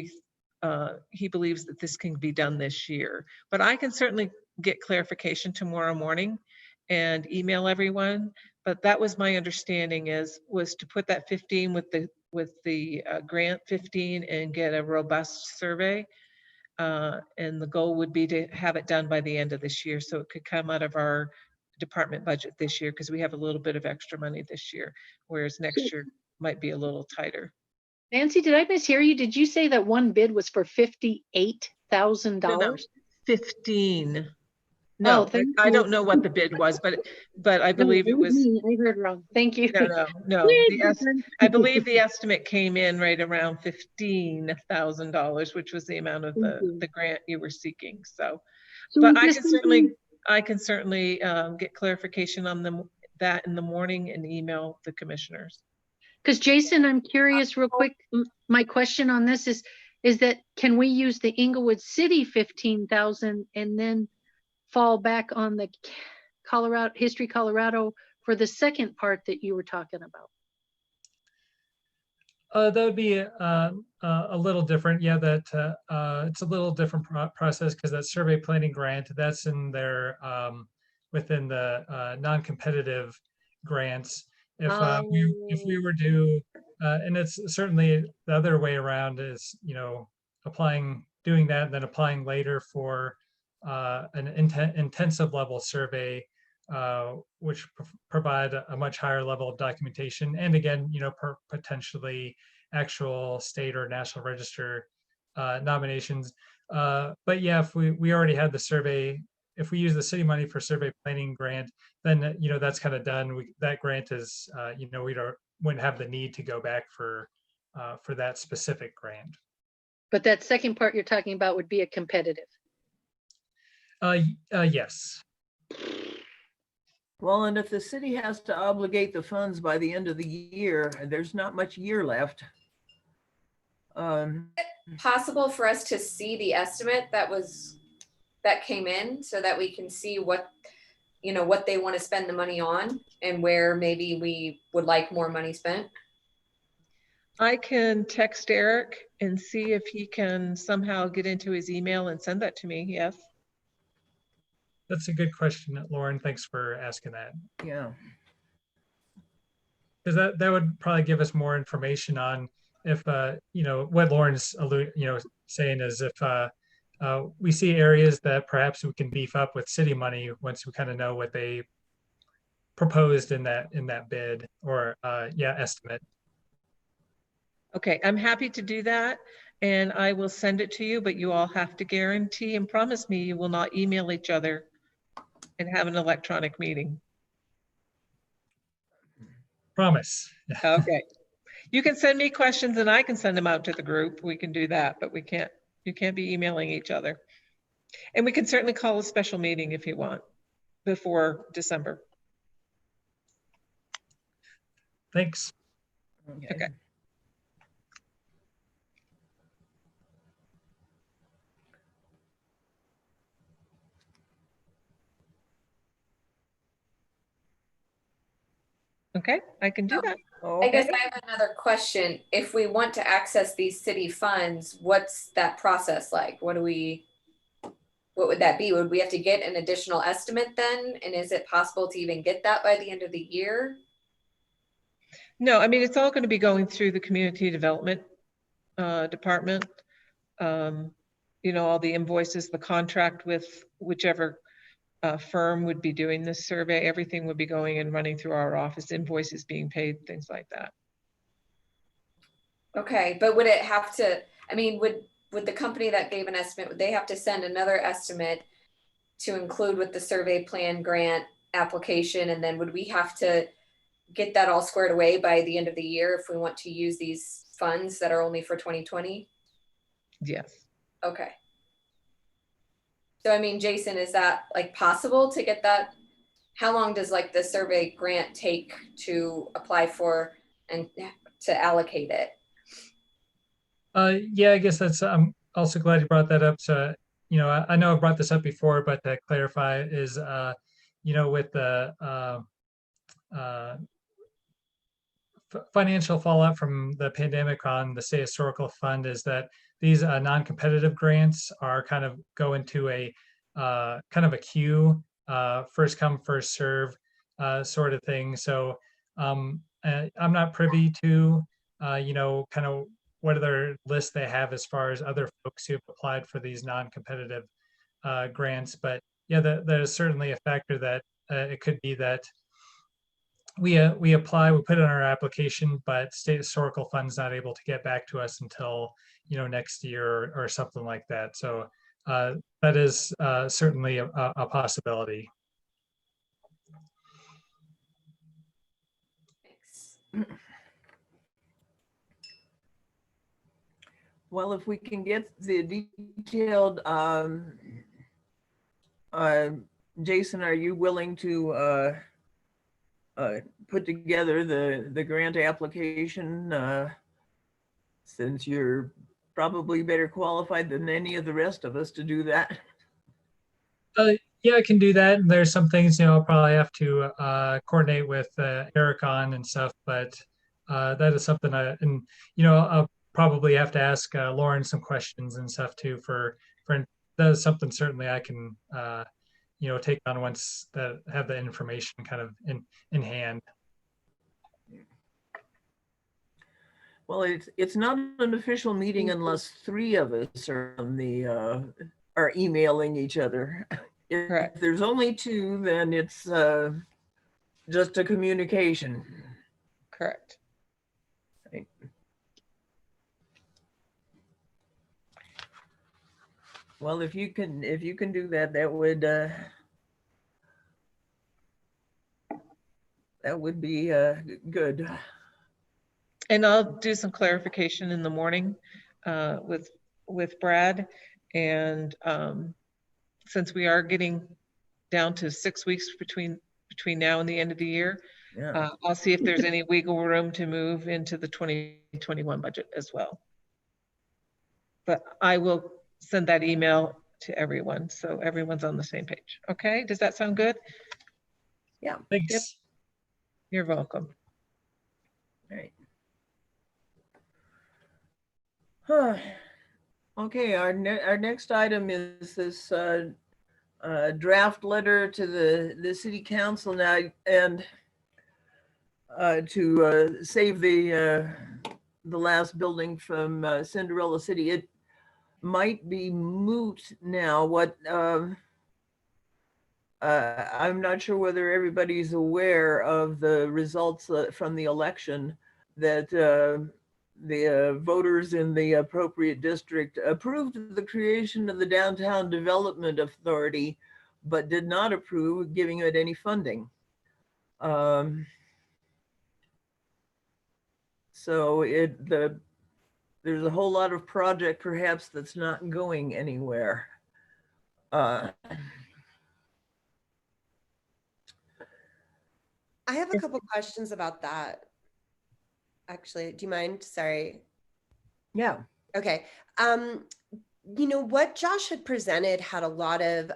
he believes that this can be done this year, but I can certainly get clarification tomorrow morning and email everyone. But that was my understanding was to put that 15 with the grant 15 and get a robust survey. And the goal would be to have it done by the end of this year, so it could come out of our department budget this year, because we have a little bit of extra money this year, whereas next year might be a little tighter. Nancy, did I mishear you? Did you say that one bid was for $58,000? No, 15. No, thank I you. don't know what the bid was, but I No, believe it was, me. I heard wrong. Thank you. no. I believe the estimate came in right around $15,000, which was the amount of Thank you. the grant you were seeking. So, So but is I this can something- certainly get clarification on that in the morning and email the commissioners. Because Jason, I'm curious real quick, my question on this is that can we use the Inglewood City 15,000 and then fall back on the History Colorado for the second part that you were talking about? That would be a little different. Yeah, that it's a little different process because that survey planning grant, that's in their within the non-competitive grants. If we were to, and it's certainly the other way around is, doing that and then applying later for an intensive level survey, which provide a much higher level of documentation, and again, potentially actual state or national register nominations. But yeah, if we already had the survey, if we use the city money for survey planning grant, then that's kind of done. That grant is wouldn't have the need to go back for that specific grant. But that second part you're talking about would be a competitive. Yes. Well, and if the city has to obligate the funds by the end of the year, there's not much year left. Possible for us to see the estimate that came in so that we can see what they want to spend the money on and where maybe we would like more money spent? I can text Eric and see if he can somehow get into his email and send that to me. Yes. That's a good question, Lauren. Thanks for asking that. Yeah. Because that would probably give us more information on if, what Lauren's saying is if we see areas that perhaps we can beef up with city money once we kind of know what they proposed in that bid or estimate. Okay, I'm happy to do that, and I will send it to you, but you all have to guarantee and promise me you will not email each other and have an electronic meeting. Promise. Okay. You can send me questions and I can send them out to the group. We can do that, but you can't be emailing each other. And we can certainly call a special meeting if you want before December. Thanks. Okay. Okay, I can do that. I guess I have another question. If we want to access these city funds, what's that process like? What would that be? Would we have to get an additional estimate then? And is it possible to even get that by the end of the year? No, I mean, it's all going to be going through the community development department. All the invoices, the contract with whichever firm would be doing this survey, everything would be going and running through our office, invoices being paid, things like that. Okay, but would it have to, I mean, would the company that gave an estimate, would they have to send another estimate to include with the survey plan grant application? And then would we have to get that all squared away by the end of the year if we want to use these funds that are only for 2020? Yes. Okay. So, I mean, Jason, is that like possible to get that? How long does like the survey grant take to apply for and to allocate it? Yeah, I guess that's, I'm also glad you brought that up. So, I know I brought this up before, but to clarify is, with the financial fallout from the pandemic on the State Historical Fund is that these non-competitive grants are kind of go into a kind of a queue, first come, first serve sort of thing. So I'm not privy to, kind of what other lists they have as far as other folks who have applied for these non-competitive grants. But yeah, there's certainly a factor that it could be that we apply, we put it on our application, but State Historical Fund's not able to get back to us until next year or something like that. So that is certainly a possibility. Thanks. Well, if we can get the detailed, Jason, are you willing to put together the grant application, since you're probably better qualified than any of the rest of us to do that? Yeah, I can do that. And there's some things, I'll probably have to coordinate with Eric on and stuff, but that is something I'll probably have to ask Lauren some questions and stuff too for that is something certainly I can, take on once that have the information kind of in hand. Well, it's not an official meeting unless 3 of us are on are emailing each other. Correct. If there's only 2, then it's just a communication. Correct. Right. Well, if you can do that, that would be good. And I'll do some clarification in the morning with Brad. And since we are getting down to 6 weeks between now and the end of the year, Yeah. I'll see if there's any wiggle room to move into the 2021 budget as well. But I will send that email to everyone so everyone's on the same page. Okay, does that sound good? Yeah. Thanks. Yep. You're welcome. All right. Huh. Okay, our next item is this draft letter to the city council now, and to save the last building from Cinderella City. It might be moot now. What I'm not sure whether everybody's aware of the results from the election, that the voters in the appropriate district approved the creation of the Downtown Development Authority, but did not approve giving it any funding. So there's a whole lot of project perhaps that's not going anywhere. I have a couple questions about that. Actually, do you mind? Sorry. Yeah. Okay. What Josh had presented had a lot of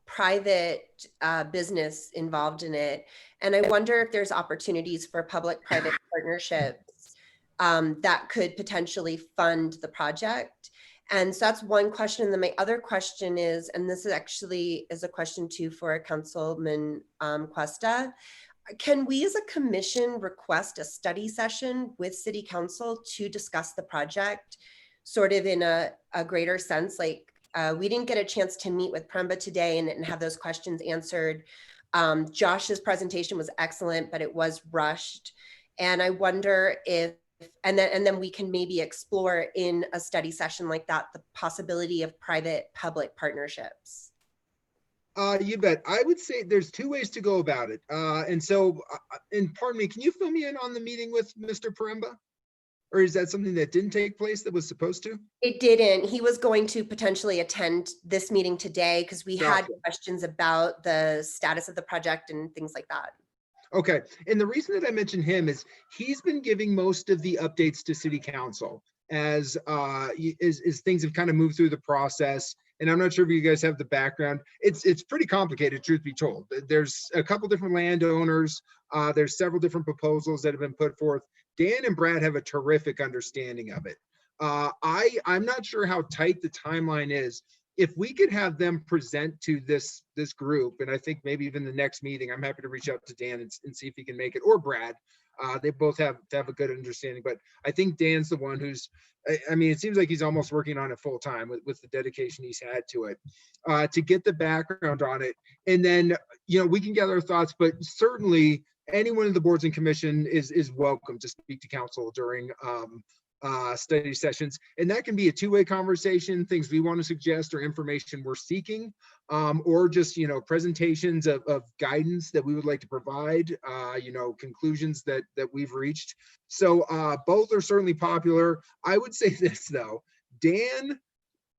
private business involved in it. And I wonder if there's opportunities for public-private partnerships that could potentially fund the project. And so that's one question. And then my other question is, and this is actually a question too for Councilman Cuesta. Can we as a commission request a study session with City Council to discuss the project sort of in a greater sense? Like we didn't get a chance to meet with Premba today and have those questions answered. Josh's presentation was excellent, but it was rushed. And I wonder if, and then we can maybe explore in a study session like that, the possibility of private-public partnerships. You bet. I would say there's 2 ways to go about it. And pardon me, can you fill me in on the meeting with Mr. Premba? Or is that something that didn't take place that was supposed to? It didn't. He was going to potentially attend this meeting today because we had questions about the status of the project and things like that. Okay. And the reason that I mentioned him is he's been giving most of the updates to City Council as things have kind of moved through the process. And I'm not sure if you guys have the background. It's pretty complicated, truth be told. There's a couple different landowners. There's several different proposals that have been put forth. Dan and Brad have a terrific understanding of it. I'm not sure how tight the timeline is. If we could have them present to this group, and I think maybe even the next meeting, I'm happy to reach out to Dan and see if he can make it, or Brad. They both have a good understanding, but I think Dan's the one who's, I mean, it seems like he's almost working on it full time with the dedication he's had to it, to get the background on it. And then, we can gather our thoughts, but certainly anyone in the boards and commission is welcome to speak to council during study sessions. And that can be a two-way conversation, things we want to suggest or information we're seeking, or just, presentations of guidance that we would like to provide, conclusions that we've reached. So both are certainly popular. I would say this though, Dan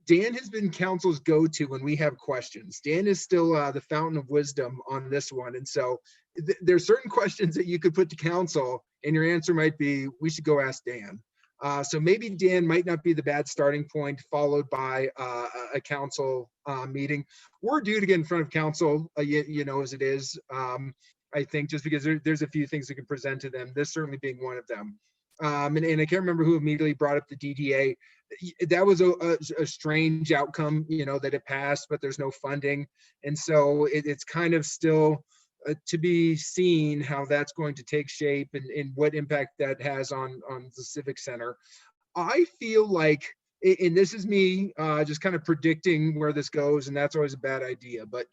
has been council's go-to when we have questions. Dan is still the fountain of wisdom on this one. And so there's certain questions that you could put to council and your answer might be, we should go ask Dan. So maybe Dan might not be the bad starting point, followed by a council meeting. We're due to get in front of council, as it is. I think just because there's a few things that can present to them, this certainly being one of them. And I can't remember who immediately brought up the DDA. That was a strange outcome, that it passed, but there's no funding. And so it's kind of still to be seen how that's going to take shape and what impact that has on the Civic Center. I feel like, and this is me just kind of predicting where this goes, and that's always a bad idea, but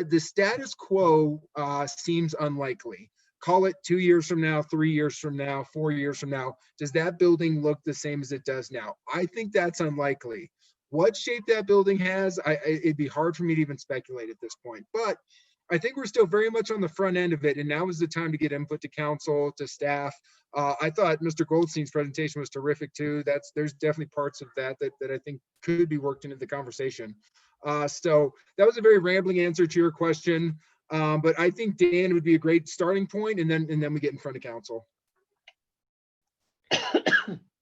the status quo seems unlikely. Call it 2 years from now, 3 years from now, 4 years from now. Does that building look the same as it does now? I think that's unlikely. What shape that building has, it'd be hard for me to even speculate at this point. But I think we're still very much on the front end of it, and now is the time to get input to council, to staff. I thought Mr. Goldstein's presentation was terrific too. There's definitely parts of that I think could be worked into the conversation. So that was a very rambling answer to your question, but I think Dan would be a great starting point, and then we get in front of council.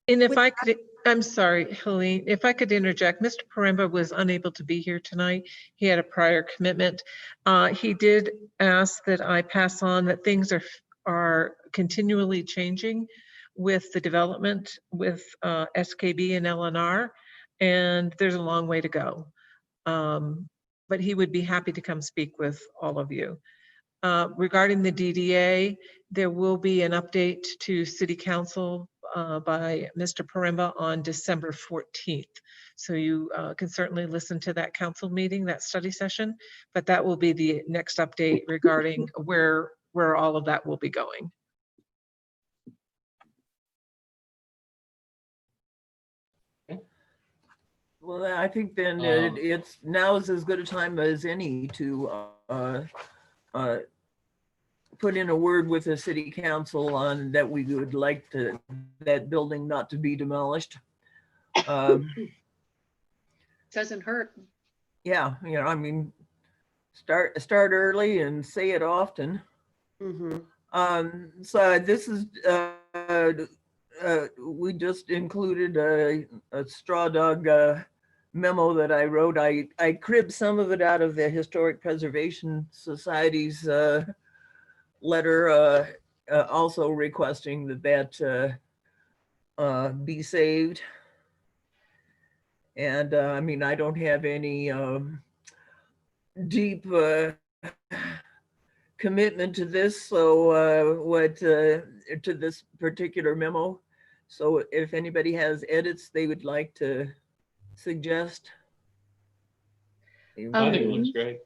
And if I could, I'm sorry, Helene, if I could interject, Mr. Poremba was unable to be here tonight. He had a prior commitment. He did ask that I pass on that things are continually changing with the development with SKB and LNR, and there's a long way to go. But he would be happy to come speak with all of you. Regarding the DDA, there will be an update to City Council by Mr. Poremba on December 14th. So you can certainly listen to that council meeting, that study session, but that will be the next update regarding where all of that will be going. Well, I think then it's now is as good a time as any to put in a word with the city council on that we would like that building not to be demolished. Doesn't hurt. Yeah, I mean, start early and say it often. Mm-hmm. So this is we just included a straw dog memo that I wrote. I cribbed some of it out of the Historic Preservation Society's letter, also requesting that be saved. And I mean, I don't have any deep commitment to this, so to this particular memo. So if anybody has edits they would like to suggest. I think it looks great.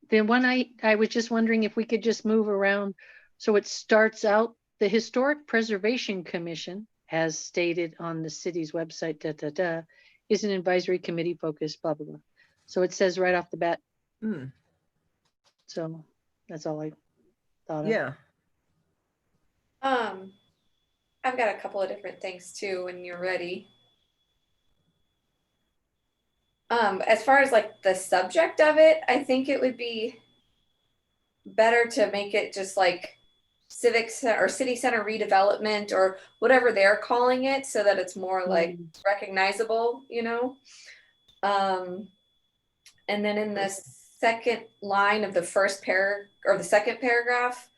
The one I was just wondering if we could just move around. So it starts out, the Historic Preservation Commission, as stated on the city's website, is an advisory committee focused, blah, blah, blah. So it says right off the bat. So that's all I thought of. Yeah. I've got a couple of different things too when you're ready. As far as like the subject of it, I think it would be better to make it just like civic or city center redevelopment or whatever they're calling it, so that it's more like recognizable, and then in the second line of the first or the second paragraph,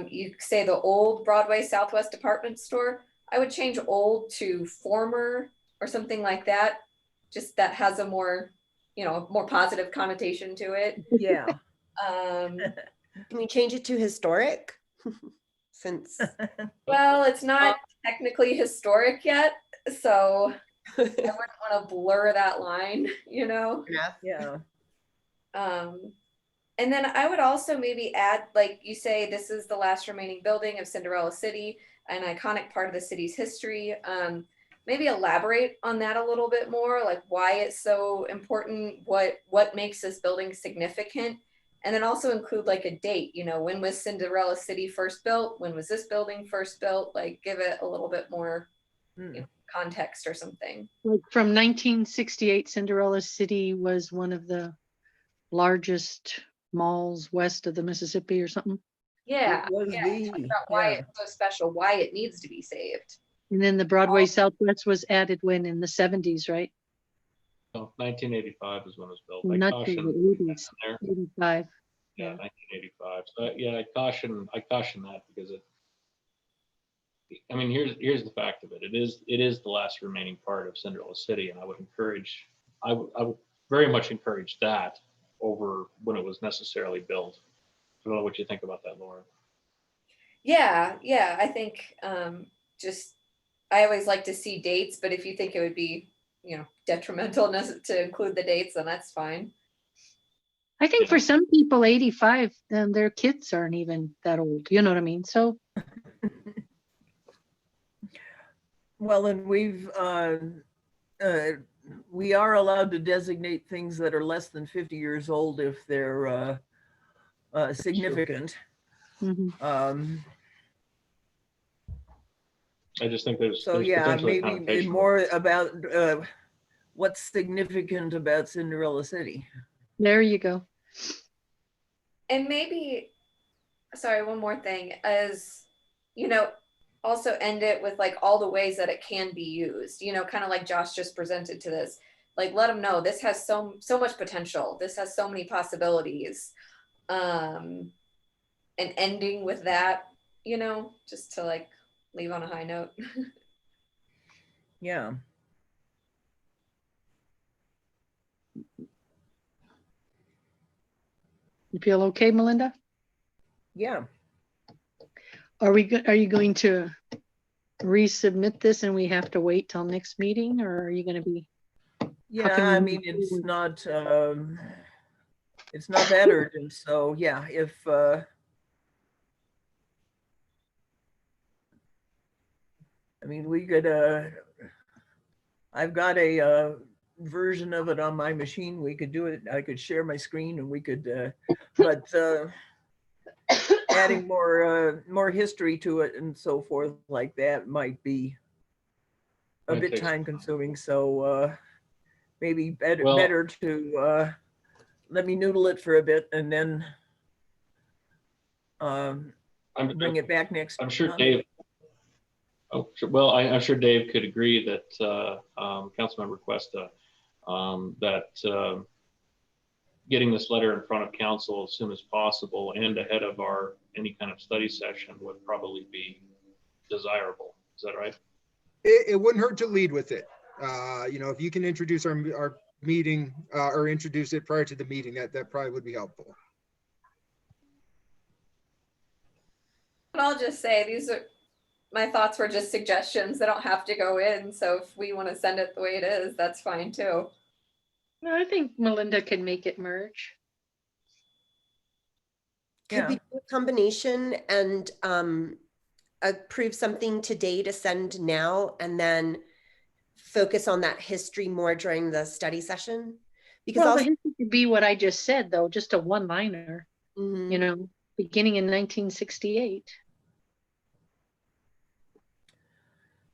you say the old Broadway Southwest department store. I would change old to former or something like that. Just that has a more, more positive connotation to it. Yeah. Can we change it to historic? Since well, it's not technically historic yet, so I wouldn't want to blur that line, Yeah. And then I would also maybe add, like you say, this is the last remaining building of Cinderella City, an iconic part of the city's history. maybe elaborate on that a little bit more, like why it's so important, what makes this building significant, and then also include like a date, you know, when was Cinderella City first built? When was this building first built? Like give it a little bit more you know, context or something. Like from 1968, Cinderella City was one of the largest malls west of the Mississippi or something. Yeah, It was yeah. the, Talk about why yeah. it's so special, why it needs to be saved. And then the Broadway Southwest was added when in the 70s, right? So 1985 is when it was built. Not till caution the 80s, there. 85. Yeah, Yeah. 1985. So yeah, I caution that because I mean, here's the fact of it. It is the last remaining part of Cinderella City, and I would very much encourage that over when it was necessarily built. I don't know what you think about that, Laura. Yeah, I think just I always like to see dates, but if you think it would be, you know, detrimental to include the dates, then that's fine. I think for some people, 85, then their kids aren't even that old. You know what I mean? So Well, and we are allowed to designate things that are less than 50 years old if they're significant. mhm. I just think there's So yeah, potentially a maybe connotation. more about what's significant about Cinderella City. There you go. And maybe, sorry, one more thing is, you know, also end it with like all the ways that it can be used, you know, kind of like Josh just presented to this, like let them know this has so much potential. This has so many possibilities. And ending with that, you know, just to like leave on a high note. Yeah. You feel okay, Melinda? Yeah. Are you going to resubmit this and we have to wait till next meeting, or are you going to be? Yeah, can we I move mean, it's forward? not that urgent. So yeah, if I mean, we could, I've got a version of it on my machine. We could do it. I could share my screen and we could, but adding more history to it and so forth like that might be a bit time consuming. So maybe better to let me noodle it for a bit and then bring it back next. I'm sure Dave. Oh, sure. Well, I'm sure Dave could agree that Councilmember Cuesta, that getting this letter in front of council as soon as possible and ahead of any kind of study session would probably be desirable. Is that right? It wouldn't hurt to lead with it. You know, if you can introduce our meeting or introduce it prior to the meeting, that probably would be helpful. But I'll just say my thoughts were just suggestions. They don't have to go in. So if we want to send it the way it is, that's fine too. No, I think Melinda can make it merge. Could we do a combination and approve something today to send now and then focus on that history more during the study session? Because well, the history could be what I just said, though, just a one-liner, you know, beginning in 1968.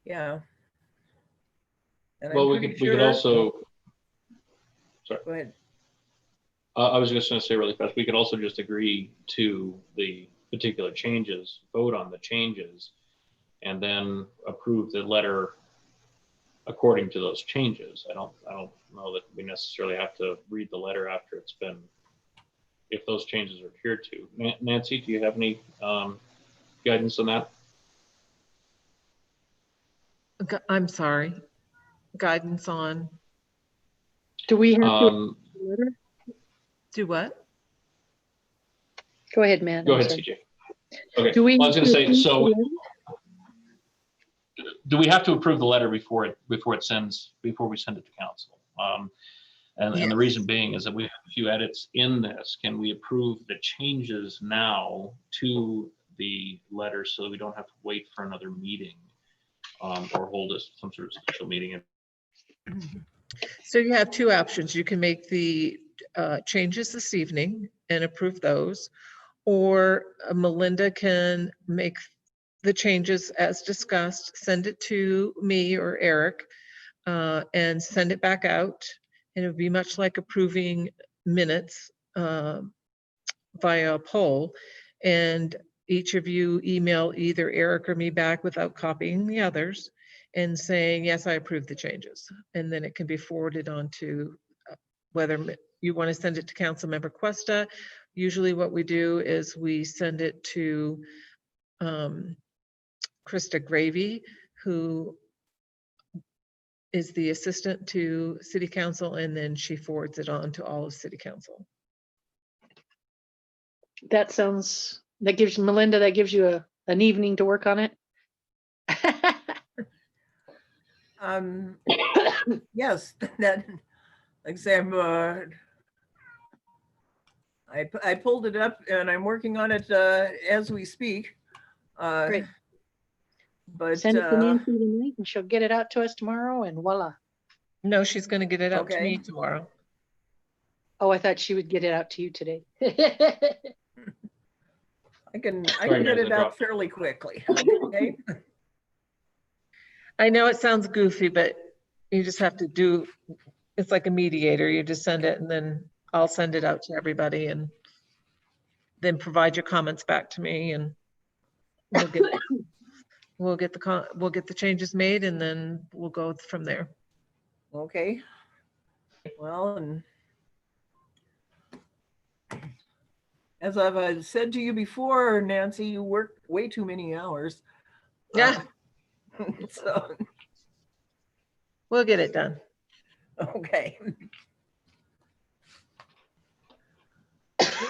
Yeah. And well, we could also. Sorry. Go ahead. I was just going to say really fast. We could also just agree to the particular changes, vote on the changes, and then approve the letter according to those changes. I don't know that we necessarily have to read the letter after it's been, if those changes are adhered to. Nancy, do you have any guidance on that? I'm sorry. Guidance on? Do we have to letter? Do what? Go ahead, man. Go ahead, CJ. Okay. Do we I was going to say, so do we have to approve the letter before we send it to council? And the reason being is that we have a few edits in this. Can we approve the changes now to the letter so that we don't have to wait for another meeting or hold some sort of special meeting. So you have two options. You can make the changes this evening and approve those, or Melinda can make the changes as discussed, send it to me or Eric, and send it back out. And it would be much like approving minutes via a poll. And each of you email either Eric or me back without copying the others and saying, yes, I approve the changes. And then it can be forwarded on to whether you want to send it to Councilmember Cuesta. Usually what we do is we send it to Krista Gravy, who is the assistant to City Council, and then she forwards it on to all of City Council. That sounds, that gives Melinda, that gives you an evening to work on it. Yes, that, like I say, I pulled it up and I'm working on it as we speak. Great. But Send it to Nancy tonight and she'll get it out to us tomorrow and voila. No, she's going to get it out to Okay. me tomorrow. Oh, I thought she would get it out to you today. I can Sorry, get guys, it I out dropped- fairly quickly. Okay. I know it sounds goofy, but you just have to do, it's like a mediator. You just send it and then I'll send it out to everybody and then provide your comments back to me, and we'll get the changes made, and then we'll go from there. Okay. Well, and as I've said to you before, Nancy, you work way too many hours. Yeah, So, we'll get it done. okay.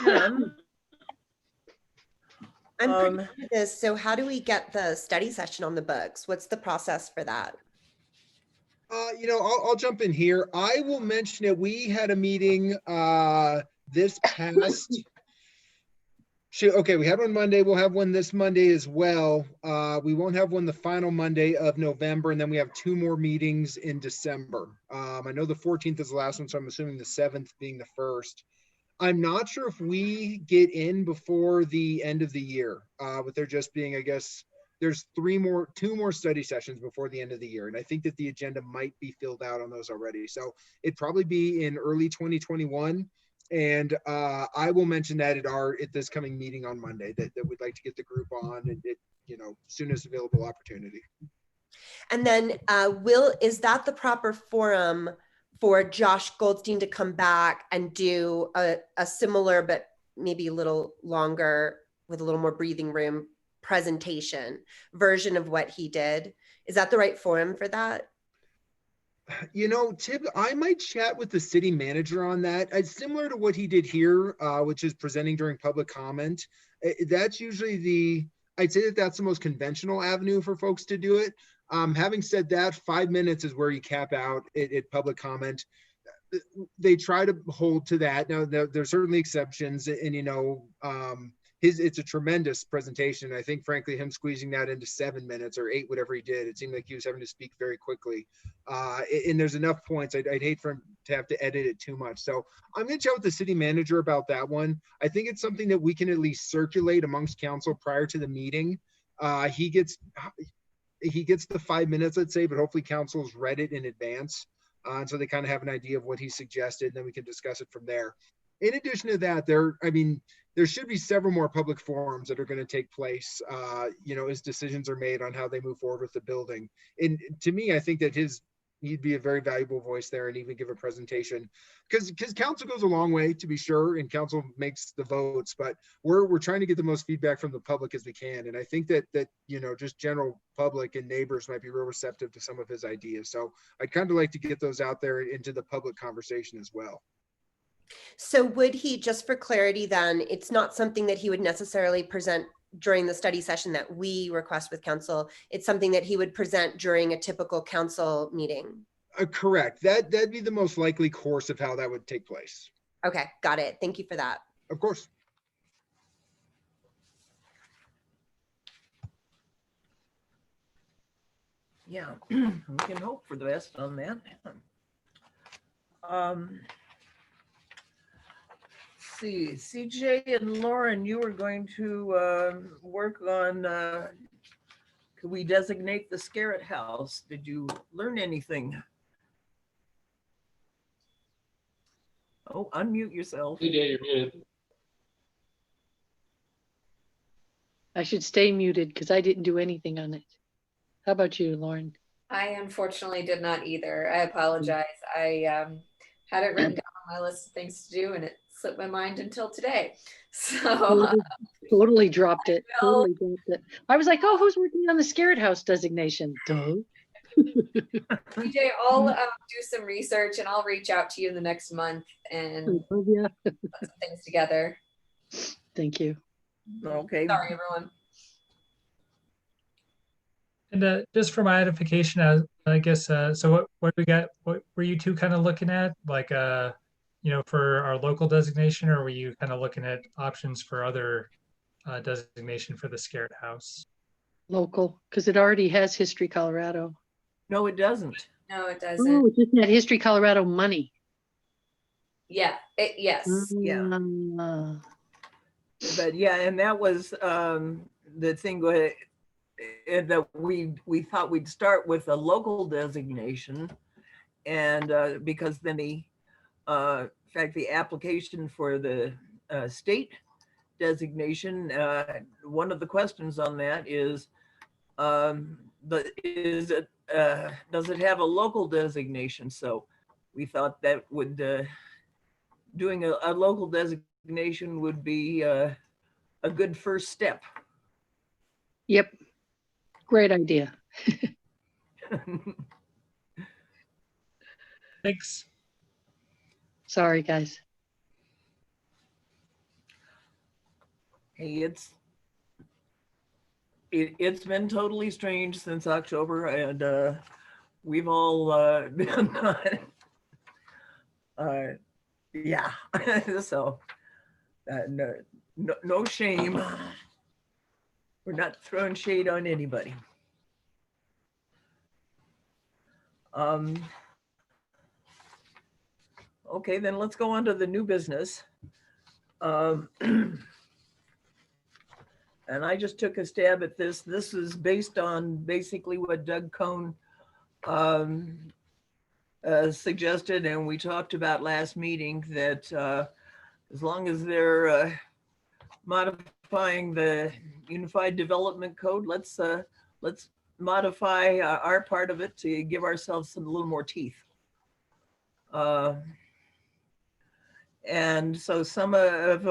And, I'm pretty Um, new to this. So how do we get the study session on the books? What's the process for that? I'll jump in here. I will mention it. We had a meeting this past. Okay, we had one Monday. We'll have one this Monday as well. We won't have one the final Monday of November, and then we have 2 more meetings in December. I know the 14th is the last one, so I'm assuming the 7th being the first. I'm not sure if we get in before the end of the year, with there just being, I guess, there's 2 more study sessions before the end of the year. And I think that the agenda might be filled out on those already. So it'd probably be in early 2021. And I will mention that at this coming meeting on Monday that we'd like to get the group on and soonest available opportunity. And then is that the proper forum for Josh Goldstein to come back and do a similar, but maybe a little longer with a little more breathing room presentation version of what he did? Is that the right forum for that? Tib, I might chat with the city manager on that. It's similar to what he did here, which is presenting during public comment. That's usually I'd say that's the most conventional avenue for folks to do it. Having said that, 5 minutes is where you cap out at public comment. They try to hold to that. Now, there's certainly exceptions, and it's a tremendous presentation. I think, frankly, him squeezing that into 7 minutes or 8, whatever he did, it seemed like he was having to speak very quickly. And there's enough points. I'd hate for him to have to edit it too much. So I'm going to chat with the city manager about that one. I think it's something that we can at least circulate amongst council prior to the meeting. He gets the 5 minutes, let's say, but hopefully council's read it in advance. And so they kind of have an idea of what he suggested, and then we can discuss it from there. In addition to that, there should be several more public forums that are going to take place, as decisions are made on how they move forward with the building. And to me, I think that he'd be a very valuable voice there and even give a presentation, because council goes a long way, to be sure, and council makes the votes, but we're trying to get the most feedback from the public as we can. And I think that just general public and neighbors might be real receptive to some of his ideas. So I'd kind of like to get those out there into the public conversation as well. So would he, just for clarity then, it's not something that he would necessarily present during the study session that we request with council. It's something that he would present during a typical council meeting. Correct. That'd be the most likely course of how that would take place. Okay, got it. Thank you for that. Of course. Yeah, we can hope for the best on that. See, CJ and Lauren, you were going to work on, could we designate the Scarrett House? Did you learn anything? Oh, unmute yourself. CJ, you're muted. I should stay muted because I didn't do anything on it. How about you, Lauren? I unfortunately did not either. I apologize. I had it written down on my list of things to do and it slipped my mind until today. So Totally dropped it. Well- Totally dropped it. I was like, oh, who's working on the Scarrett House designation? Duh. TJ, I'll do some research and I'll reach out to you in the next month and Oh, yeah. put some things together. Thank you. Okay. Sorry, everyone. And just for my edification, I guess, so what we got, what were you two kind of looking at? Like, you know, for our local designation, or were you kind of looking at options for other designation for the Scarrett House? Local, because it already has History Colorado. No, it doesn't. No, it Oh, doesn't. it just had History Colorado money. Yeah, yes. Yeah. Ah. But yeah, and that was the thing that we thought we'd start with a local designation, and because then in fact, the application for the state designation, one of the questions on that is, does it have a local designation? So we thought that would doing a local designation would be a good first step. Yep. Great idea. Thanks. Sorry, guys. Hey, it's been totally strange since October, and we've all been yeah. So no shame. We're not throwing shade on anybody. Okay, then let's go on to the new business. And I just took a stab at this. This is based on basically what Doug Cohn suggested, and we talked about last meeting, that as long as they're modifying the Unified Development Code, let's modify our part of it to give ourselves a little more teeth. And so some of,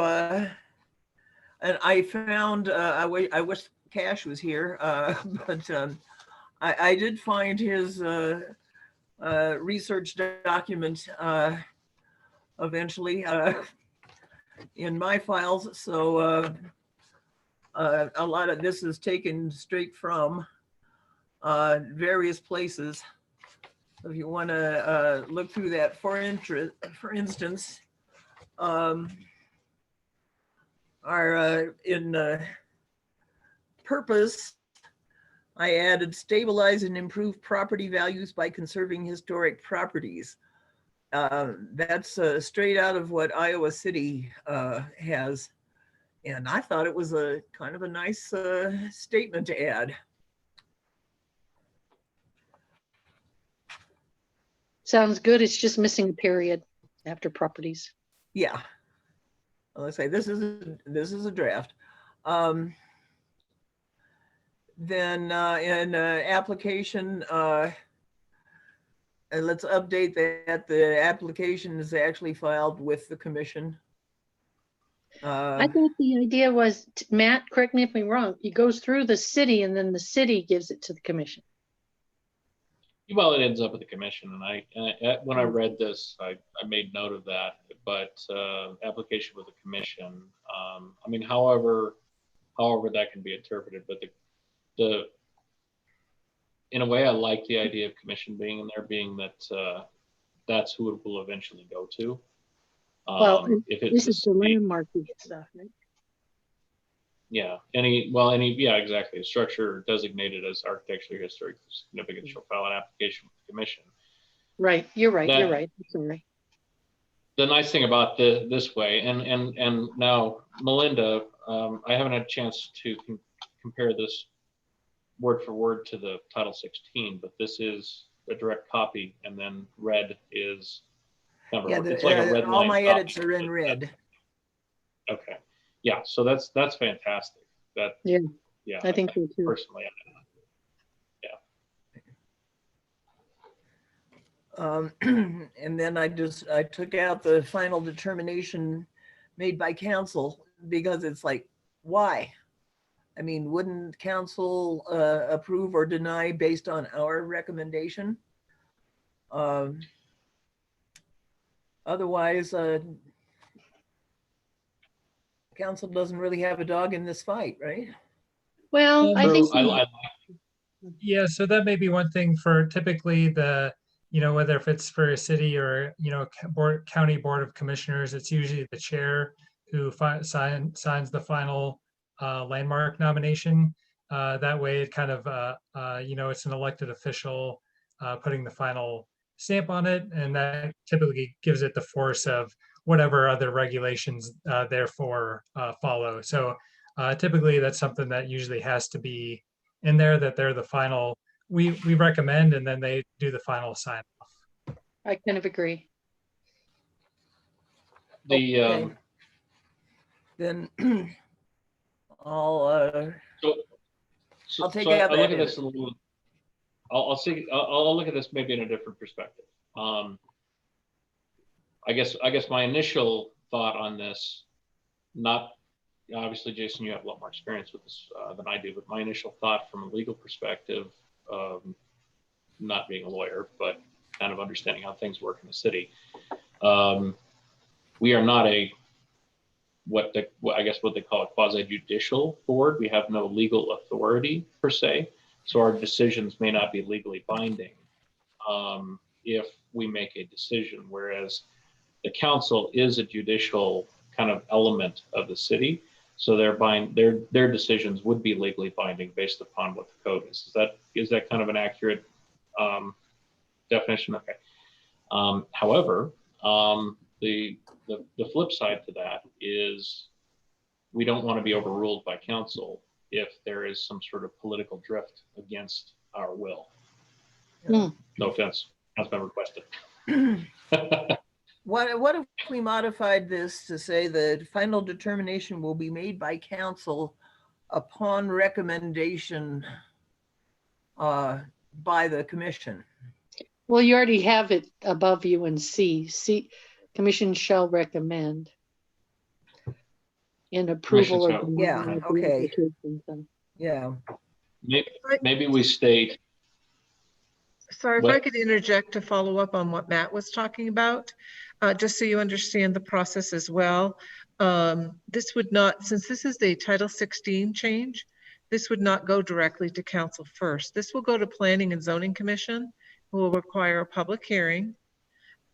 and I found, I wish Cash was here, but I did find his research document eventually in my files. So a lot of this is taken straight from various places. If you want to look through that, for instance, our in purpose, I added stabilize and improve property values by conserving historic properties. That's straight out of what Iowa City has. And I thought it was a kind of a nice statement to add. Sounds good. It's just missing a period after properties. Yeah. Let's say this is a draft. Then in application, and let's update that the application is actually filed with the commission. I thought the idea was, Matt, correct me if I'm wrong, it goes through the city and then the city gives it to the commission. Well, it ends up at the commission, and when I read this, I made note of that. But application with the commission, I mean, however that can be interpreted, but in a way, I like the idea of commission being in there, being that that's who it will eventually go to. Well, If it's this is the landmark stuff, right? Yeah, yeah, exactly. A structure designated as architecturally historic significant shall file an application with the commission. Right, you're right, you're That- right. Sorry. The nice thing about this way, and now Melinda, I haven't had a chance to compare this word for word to the Title 16, but this is a direct copy, and then red is kind of Yeah, it's like a red all line my copy. edits are in red. Okay, yeah, so that's fantastic. That Yeah, yeah, I think so too. personally, And then I took out the final determination made by council because it's like, why? I mean, wouldn't council approve or deny based on our recommendation? Otherwise, council doesn't really have a dog in this fight, right? Well, I think, Yeah, so that may be one thing for typically the, whether if it's for a city or, county board of commissioners, it's usually the chair who signs the final landmark nomination. That way it kind of, it's an elected official putting the final stamp on it. And that typically gives it the force of whatever other regulations therefore follow. So typically that's something that usually has to be in there, that they're the final, we recommend, and then they do the final sign off. I kind of agree. Okay. Then I'll take out I'll look that at this a little. I'll look at this maybe in a different perspective. I guess my initial thought on this, not obviously, Jason, you have a lot more experience with this than I do, but my initial thought from a legal perspective, not being a lawyer, but kind of understanding how things work in the city, we are not what they call a quasi-judicial board. We have no legal authority per se, so our decisions may not be legally binding if we make a decision, whereas the council is a judicial kind of element of the city. So their decisions would be legally binding based upon what the code is. Is that kind of an accurate definition? Okay. However, the flip side to that is we don't want to be overruled by council if there is some sort of political drift against our will. Mm. No offense, Councilmember Questa. What if we modified this to say the final determination will be made by council upon recommendation by the commission? Well, you already have it above you in C. Commission shall recommend in approval of. Yeah, okay. Yeah. Maybe we state. Sorry, if I could interject to follow up on what Matt was talking about, just so you understand the process as well. This would not, since this is a Title 16 change, this would not go directly to council first. This will go to Planning and Zoning Commission, who will require a public hearing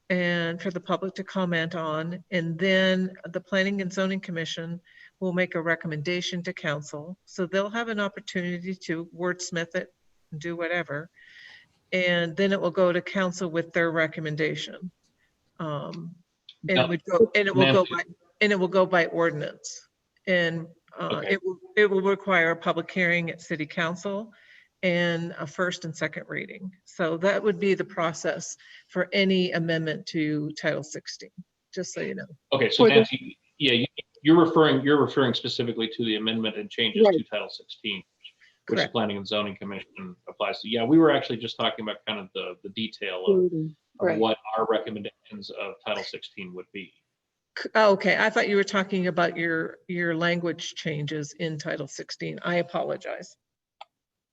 and for the public to comment on, and then the Planning and Zoning Commission will make a recommendation to council. So they'll have an opportunity to wordsmith it and do whatever. And then it will go to council with their recommendation. It will go by ordinance. And it will require a public hearing at City Council and a first and second reading. So that would be the process for any amendment to Title 16, just so you know. Okay, so Nancy, yeah, you're referring specifically to the amendment and changes to Title 16. Which the Planning and Zoning Commission applies to. Yeah, we were actually just talking about kind of the detail of what our recommendations of Title 16 would be. Okay, I thought you were talking about your language changes in Title 16. I apologize.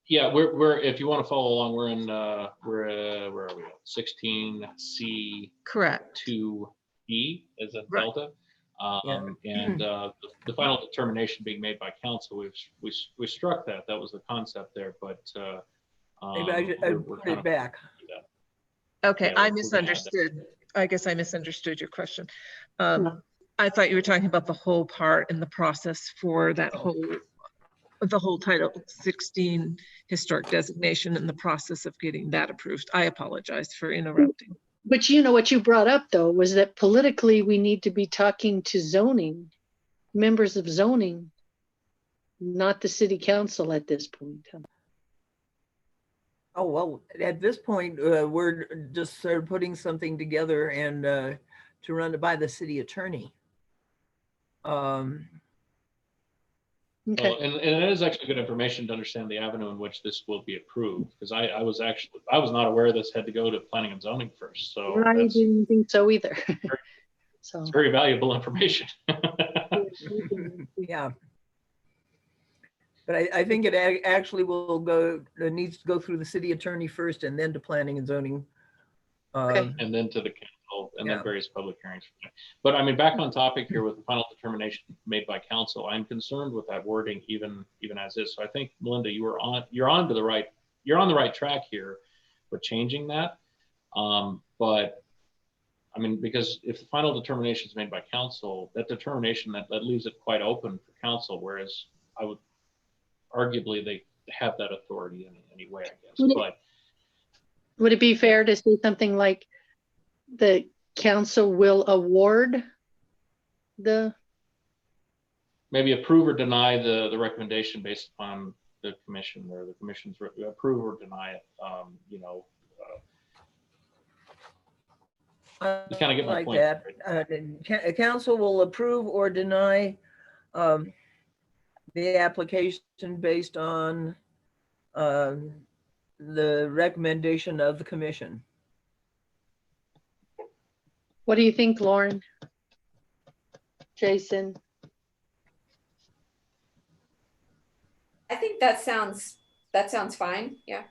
Yeah, we're if you want to follow along, we're in where are we at? 16C. Correct. 2E is a delta. And the final determination being made by council, we struck that. That was the concept there, but maybe I put it back. Okay, Yeah, I misunderstood. I guess I misunderstood your question. I thought you were talking about the whole part in the process for that whole the whole Title 16 historic designation and the process of getting that approved. I apologize for interrupting. But you know what you brought up though was that politically we need to be talking to zoning, members of zoning, not the city council at this point. Oh, well, at this point, we're just sort of putting something together and to run it by the city attorney. Okay. Well, and it is actually good information to understand the avenue in which this will be approved, because I was not aware this had to go to planning and zoning first. So I that's didn't think so either. So very valuable information. Yeah. But I think it actually will go, it needs to go through the city attorney first and then to planning and zoning. Okay. And then to the council and Yeah. then various public hearings. But I mean, back on topic here with the final determination made by council, I'm concerned with that wording even as is. So I think, Melinda, you're on the right track here with changing that. But I mean, because if the final determination is made by council, that determination that leaves it quite open for council, whereas I would arguably they have that authority in any way, I guess. But would it be fair to say something like the council will award the? maybe approve or deny the recommendation based upon the commission, or the commission's approve or deny it. You kind of get my like point. that. Right? Council will approve or deny the application based on the recommendation of the commission. What do you think, Lauren? Jason? I think that sounds fine. Yeah.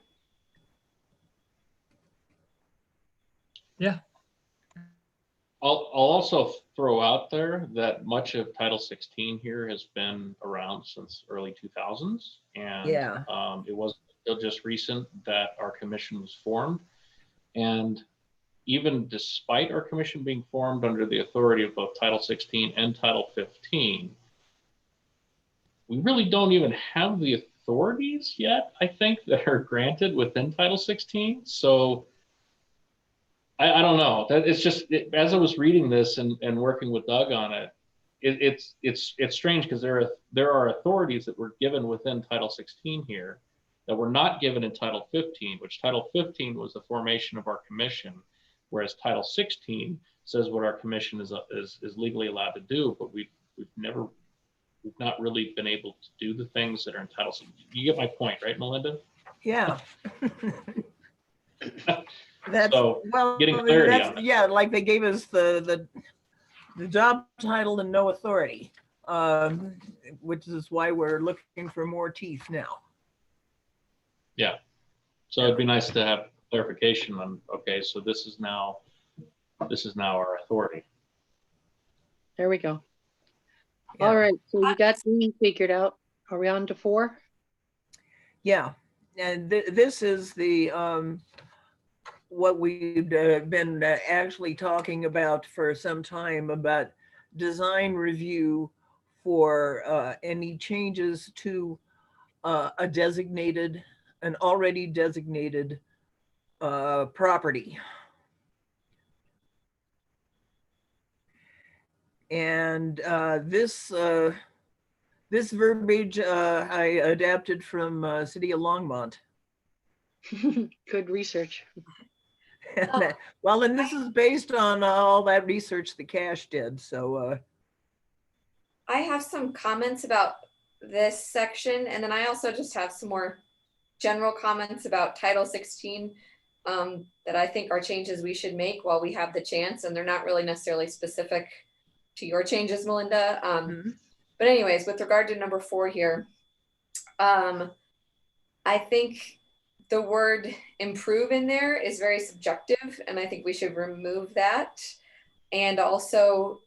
Yeah. I'll also throw out there that much of Title 16 here has been around since early 2000s, and Yeah. it wasn't until just recent that our commission was formed. And even despite our commission being formed under the authority of both Title 16 and Title 15, we really don't even have the authorities yet, I think, that are granted within Title 16. So I don't know. That it's just as I was reading this and working with Doug on it, it's strange because there are authorities that were given within Title 16 here that were not given in Title 15, which Title 15 was the formation of our commission, whereas Title 16 says what our commission is legally allowed to do, but we've not really been able to do the things that are in Title 16. You get my point, right, Melinda? Yeah. That's So, well, getting clarity on it. yeah, like they gave us the job title and no authority, which is why we're looking for more teeth now. Yeah. So it'd be nice to have clarification on, okay, so this is now our authority. There we go. Yeah. All right, so you got 3 figured out. Are we on to 4? Yeah, and this is the what we've been actually talking about for some time, about design review for any changes to an already designated property. And this verbiage I adapted from City of Longmont. Good research. Well, and this is based on all that research the Cash did. So I have some comments about this section, and then I also just have some more general comments about Title 16 that I think are changes we should make while we have the chance, and they're not really necessarily specific to your changes, Melinda. But anyways, with regard to number 4 here, I think the word improve in there is very subjective, and I think we should remove that. And also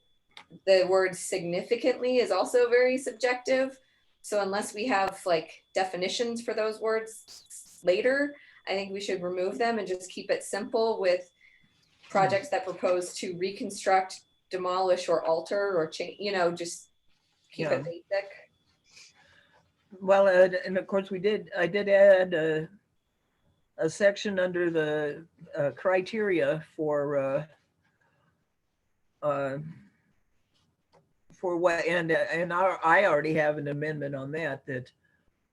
the word significantly is also very subjective. So unless we have like definitions for those words later, I think we should remove them and just keep it simple with projects that propose to reconstruct, demolish, or alter or change, just keep it basic. Well, and of course I did add a section under the criteria for what, and I already have an amendment on that,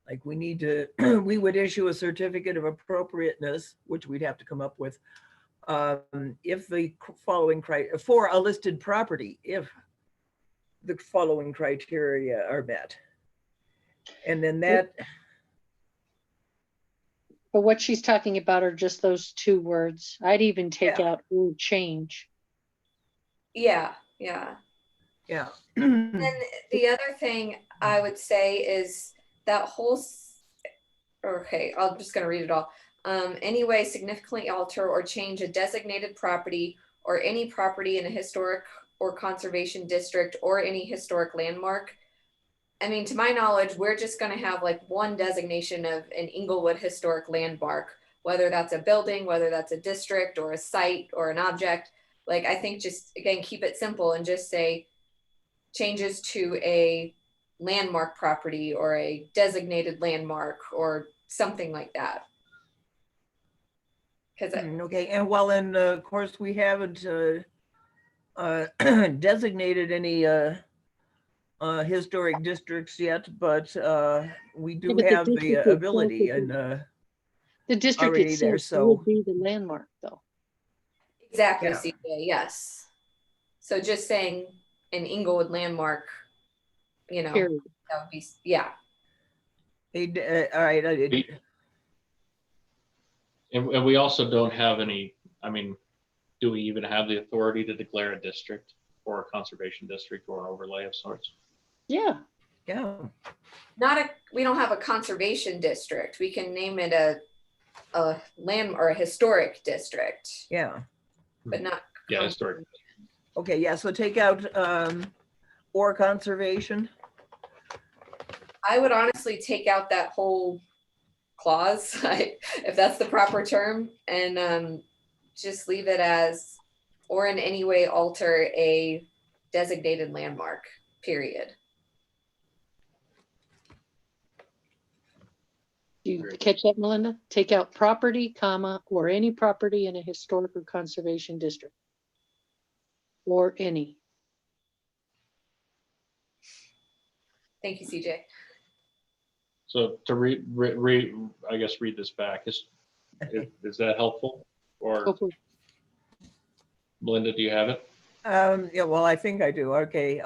like we need to, we would issue a certificate of appropriateness, which we'd have to come up with, if the following for a listed property, if the following criteria are met. And then that. But what she's talking about are just those two words. I'd even take out or change. Yeah. Yeah. And the other thing I would say is that whole, okay, I'm just going to read it all. Anyway, significantly alter or change a designated property or any property in a historic or conservation district or any historic landmark. I mean, to my knowledge, we're just going to have like one designation of an Inglewood historic landmark, whether that's a building, whether that's a district or a site or an object. Like, I think just, again, keep it simple and just say changes to a landmark property or a designated landmark or something like that. Okay, and well, and of course we haven't designated any historic districts yet, but we do have the ability and the district already there, itself so would be the landmark though. Exactly, Yeah. CJ, yes. So just saying an Inglewood landmark, you know, Period. that would be, yeah. All right. And we also don't have any, I mean, do we even have the authority to declare a district or a conservation district or an overlay of sorts? Yeah. We don't have a conservation district. We can name it a land or a historic district. Yeah. But not. Yeah, historic. Okay, yeah, so take out or conservation. I would honestly take out that whole clause, if that's the proper term, and just leave it as or in any way alter a designated landmark, period. You catch that, Melinda? Take out property, comma, or any property in a historic or conservation district. Or any. Thank you, CJ. So to I guess read this back. Is that helpful? Or Hopefully. Melinda, do you have it? Yeah, well, I think I do. Okay.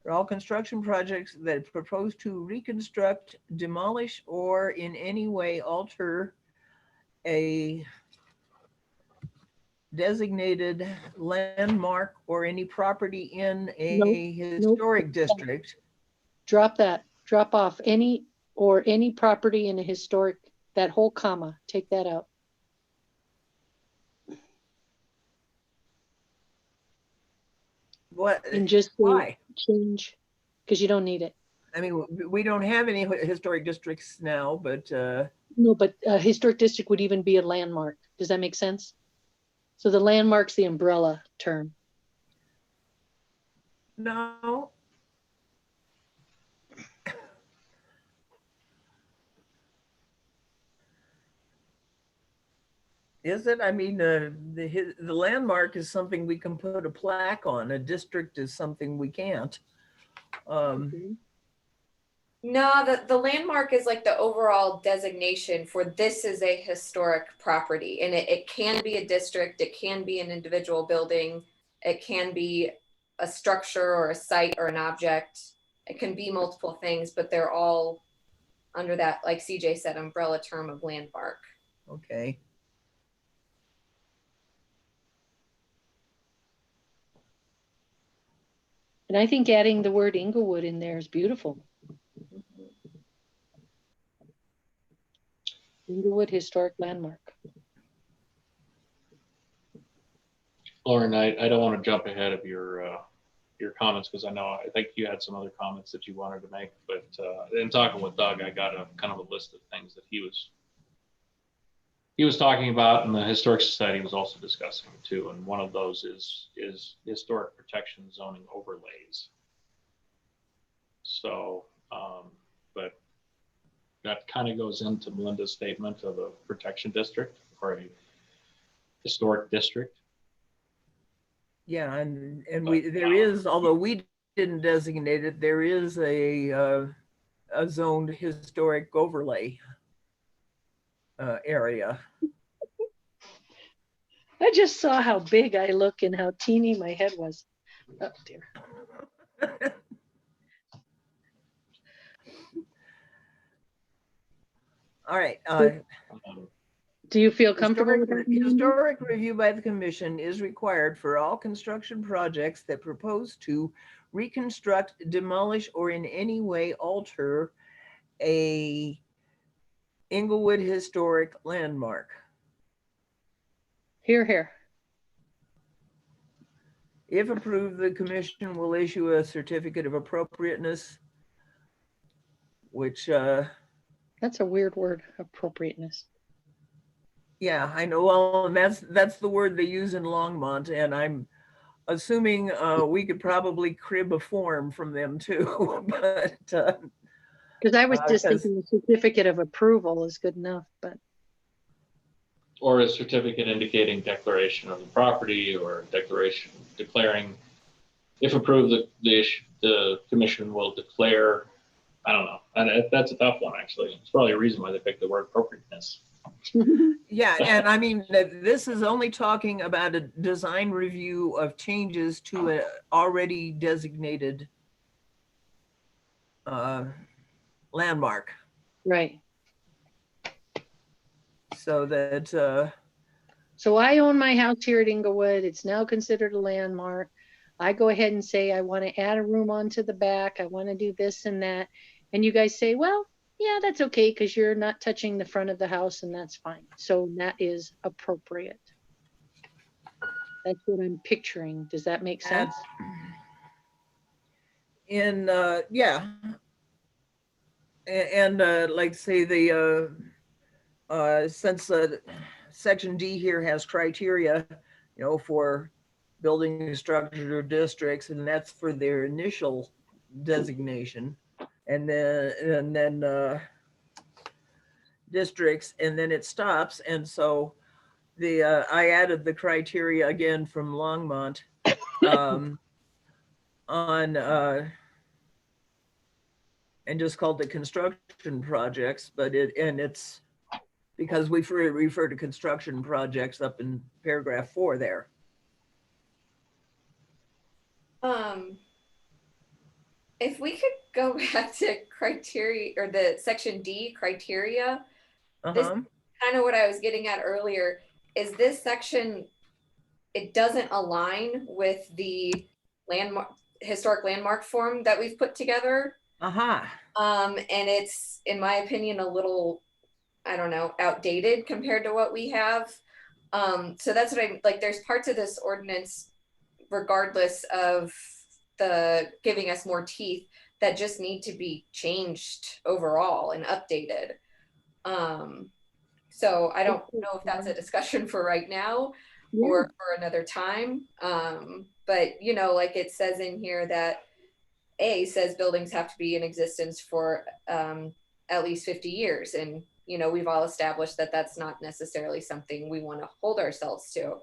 For all construction projects that propose to reconstruct, demolish, or in any way alter a designated landmark or any property in a historic district. Drop that. Drop off any or any property in a historic, that whole comma. Take that out. What? And just why? Change, because you don't need it. I mean, we don't have any historic districts now, but no, but a historic district would even be a landmark. Does that make sense? So the landmark's the umbrella term. No. Is it? I mean, the landmark is something we can put a plaque on. A district is something we can't. No, the landmark is like the overall designation for this is a historic property, and it can be a district, it can be an individual building, it can be a structure or a site or an object. It can be multiple things, but they're all under that, like CJ said, umbrella term of landmark. Okay. And I think adding the word Inglewood in there is beautiful. Inglewood Historic Landmark. Lauren, I don't want to jump ahead of your comments because I think you had some other comments that you wanted to make, but in talking with Doug, I got a kind of a list of things that he was talking about, and the Historic Society was also discussing too. And one of those is historic protection zoning overlays. So but that kind of goes into Melinda's statement of a protection district or a historic district. Yeah, and there is, although we didn't designate it, there is a zoned historic overlay area. I just saw how big I look and how teeny my head was. Oh dear. All right. Do you feel comfortable with that? Historic review by the commission is required for all construction projects that propose to reconstruct, demolish, or in any way alter a Inglewood historic landmark. Here, here. If approved, the commission will issue a certificate of appropriateness, which, That's a weird word, appropriateness. yeah, I know. Well, and that's the word they use in Longmont, and I'm assuming we could probably crib a form from them too. But because I was just 'cause- thinking the certificate of approval is good enough, but Or a certificate indicating declaration of the property, or declaration declaring, if approved, the commission will declare. I don't know, and that's a tough one actually. It's probably a reason why they picked the word appropriateness. yeah, and I mean, this is only talking about a design review of changes to a already designated landmark, right. so that So I own my house here at Inglewood. It's now considered a landmark. I go ahead and say, I want to add a room onto the back. I want to do this and that. And you guys say, well, yeah, that's okay, because you're not touching the front of the house and that's fine. So that is appropriate. That's what I'm picturing. Does that make sense? in yeah, and like say the since section D here has criteria, you know, for building structure districts, and that's for their initial designation, and then districts, and then it stops. And so the I added the criteria again from Longmont on and just called it construction projects, but it's because we refer to construction projects up in paragraph 4 there. If we could go back to criteria, or the section D criteria, this is kind of what I was getting at earlier. Is this section, it doesn't align with the historic landmark form that we've put together. And it's, in my opinion, a little, I don't know, outdated compared to what we have. So that's what I'm like, there's parts of this ordinance, regardless of the giving us more teeth, that just need to be changed overall and updated. So I don't know if that's a discussion for right now or for another time. But, you know, like it says in here that A says buildings have to be in existence for at least 50 years. And, you know, we've all established that that's not necessarily something we want to hold ourselves to.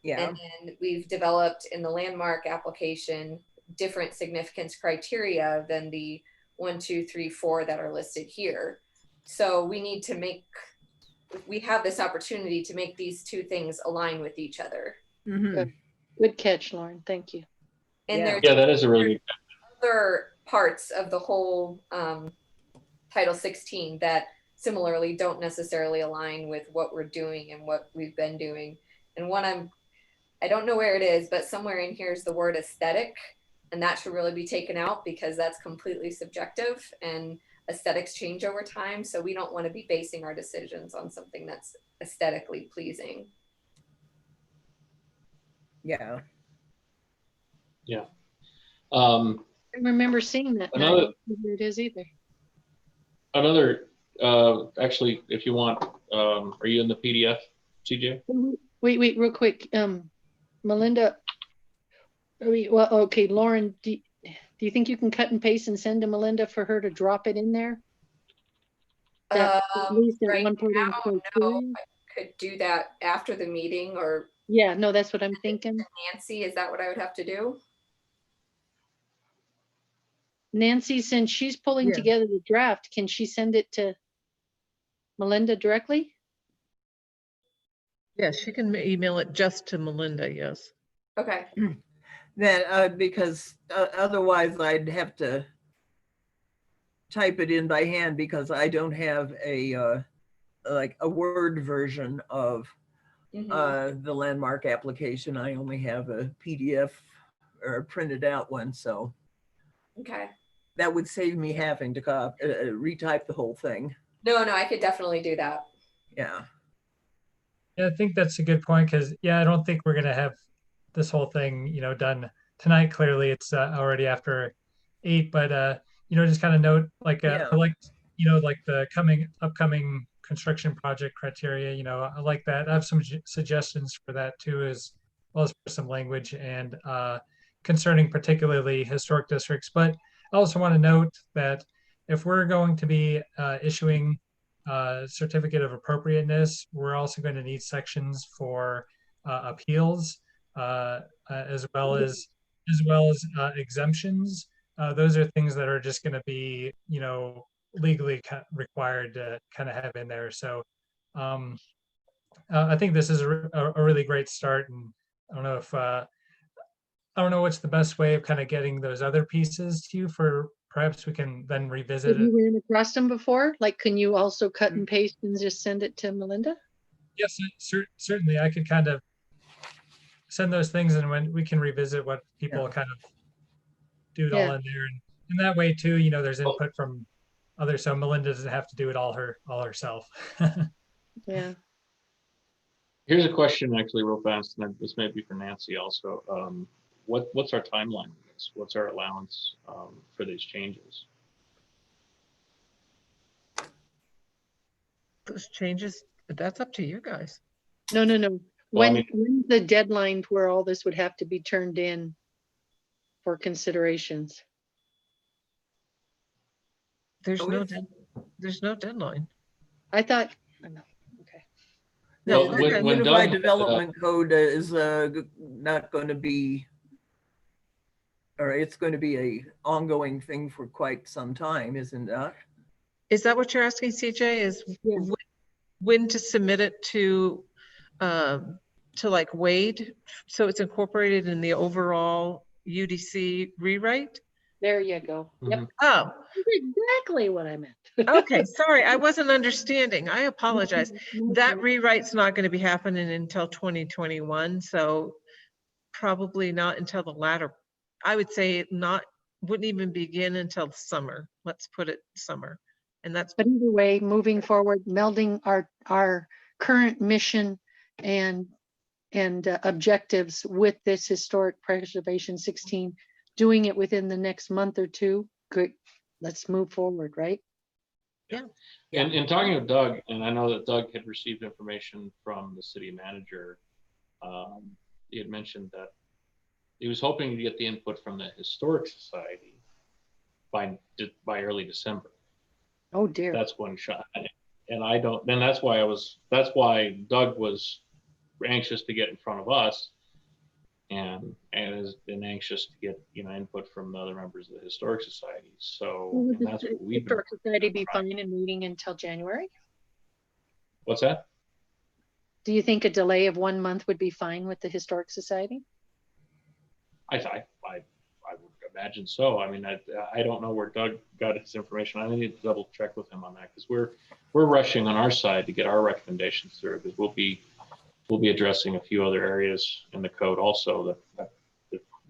Yeah. And then we've developed in the landmark application different significance criteria than the 1, 2, 3, 4 that are listed here. So we need to we have this opportunity to make these two things align with each other. Good catch, Lauren. Thank you. And yeah, that is a really good other parts of the whole Title 16 that similarly don't necessarily align with what we're doing and what we've been doing. And one I don't know where it is, but somewhere in here is the word aesthetic, and that should really be taken out because that's completely subjective and aesthetics change over time. So we don't want to be basing our decisions on something that's aesthetically pleasing. Yeah. Yeah. I remember seeing that. Another, I don't know where it is either. Another, actually, if you want, are you in the PDF, CJ? Wait, real quick. Melinda, well, okay, Lauren, do you think you can cut and paste and send to Melinda for her to drop it in there? That at least at Right one point in now, the no, criteria? I could do that after the meeting, or Yeah, no, that's what I'm thinking. Nancy, is that what I would have to do? Nancy, since she's pulling Yeah. together the draft, can she send it to Melinda directly? Yes, she can email it just to Melinda, yes. Okay. Then, because otherwise I'd have to type it in by hand because I don't have a like a Word version of Mhm. the landmark application. I only have a PDF or a printed out one, so Okay. that would save me having to retype the whole thing. No, I could definitely do that. Yeah. Yeah, I think that's a good point because, yeah, I don't think we're going to have this whole thing, done tonight. Clearly, it's already after 8, but, just kind of note, like, Yeah. I like, like the upcoming construction project criteria, I like that. I have some suggestions for that too, as well as for some language and concerning particularly historic districts. But I also want to note that if we're going to be issuing certificate of appropriateness, we're also going to need sections for appeals, as well as exemptions. Those are things that are just going to be, legally required to kind of have in there. So I think this is a really great start, and I don't know if I don't know what's the best way of kind of getting those other pieces to you for perhaps we can then revisit Have it. you ran across them before? Like, can you also cut and paste and just send it to Melinda? Yes, certainly. I could kind of send those things, and when we can revisit what people kind of do it all in there, and that way too, there's input from others, so Melinda doesn't have to do it all herself. Yeah. Here's a question actually real fast, and this may be for Nancy also. What's our timeline for this? What's our allowance for these changes? Those changes, that's up to you guys. No. Well, When's the deadline where all this would have to be turned in for considerations? There's no deadline. I thought, no, okay. No, Well, the when Unified Doug, Development Code is not going to be, or it's going to be a ongoing thing for quite some time, isn't that? Is that what you're asking, CJ? Is when to submit it to like Wade, so it's incorporated in the overall UDC rewrite? There you go. Yep. Oh, That's exactly what I meant. okay. Sorry, I wasn't understanding. I apologize. That rewrite's not going to be happening until 2021, so probably not until the latter. I would say wouldn't even begin until summer. Let's put it summer. And that's, But either way, moving forward, melding our current mission and objectives with this historic preservation 16, doing it within the next month or two. Good. Let's move forward, right? Yeah. And talking of Doug, and I know that Doug had received information from the city manager. He had mentioned that he was hoping to get the input from the Historic Society by early December. Oh dear. That's one shot. And I don't, then that's why Doug was anxious to get in front of us and has been anxious to get, input from the other members of the Historic Society. So Would and that's the what we've been. Historic Society be fine in meeting until January? What's that? Do you think a delay of 1 month would be fine with the Historic Society? I would imagine so. I mean, I don't know where Doug got his information. I need to double check with him on that because we're rushing on our side to get our recommendations through because we'll be addressing a few other areas in the code also that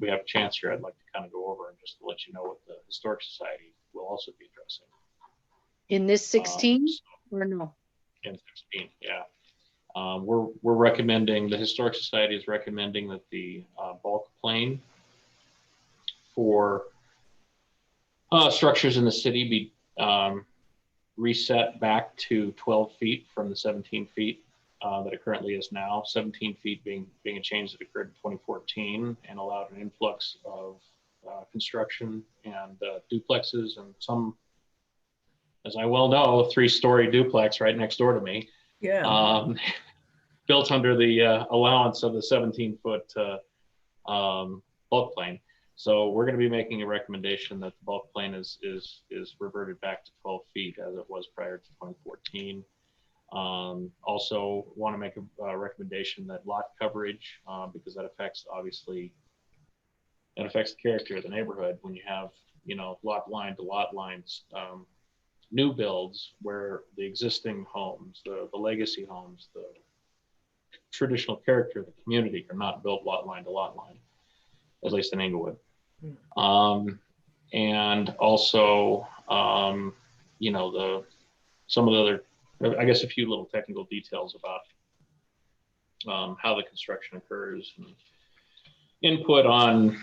we have a chance here. I'd like to kind of go over and just to let you know what the Historic Society will also be addressing. In this 16 or no? In 16, yeah. We're recommending, the Historic Society is recommending that the bulk plane for structures in the city be reset back to 12 feet from the 17 feet that it currently is now. 17 feet being a change that occurred in 2014 and allowed an influx of construction and duplexes and some as I well know, 3-story duplex right next door to me, Yeah. built under the allowance of the 17-foot bulk plane. So we're going to be making a recommendation that the bulk plane is reverted back to 12 feet as it was prior to 2014. Also want to make a recommendation that lot coverage, because that affects, obviously, that affects the character of the neighborhood when you have, you know, lot line to lot lines, new builds where the existing homes, the legacy homes, the traditional character of the community are not built lot line to lot line, at least in Inglewood. And also, you know, some of the other, I guess, a few little technical details about how the construction occurs and input on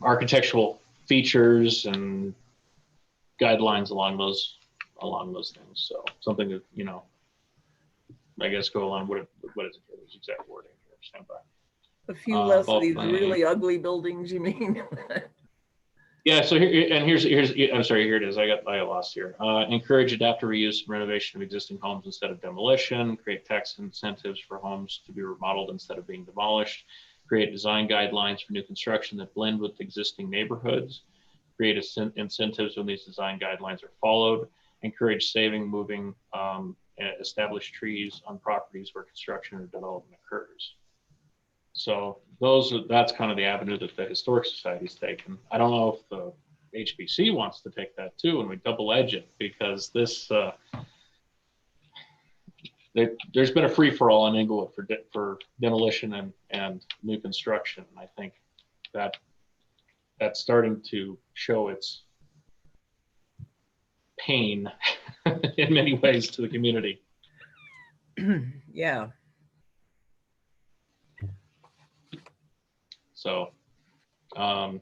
architectural features and guidelines along those things. So something that, you know, I guess go along what is its exact wording here. Stand by. A few less of bulk these plane. really ugly buildings, you mean? Yeah, so here's I'm sorry, here it is. I got lost here. Encourage adaptive reuse and renovation of existing homes instead of demolition. Create tax incentives for homes to be remodeled instead of being demolished. Create design guidelines for new construction that blend with existing neighborhoods. Create incentives when these design guidelines are followed. Encourage saving, moving, establish trees on properties where construction or development occurs. So that's kind of the avenue that the Historic Society's taken. I don't know if the HBC wants to take that too, and we double edge it, because this there's been a free for all in Inglewood for demolition and new construction. And I think that's starting to show its pain in many ways to the community. Yeah. So I don't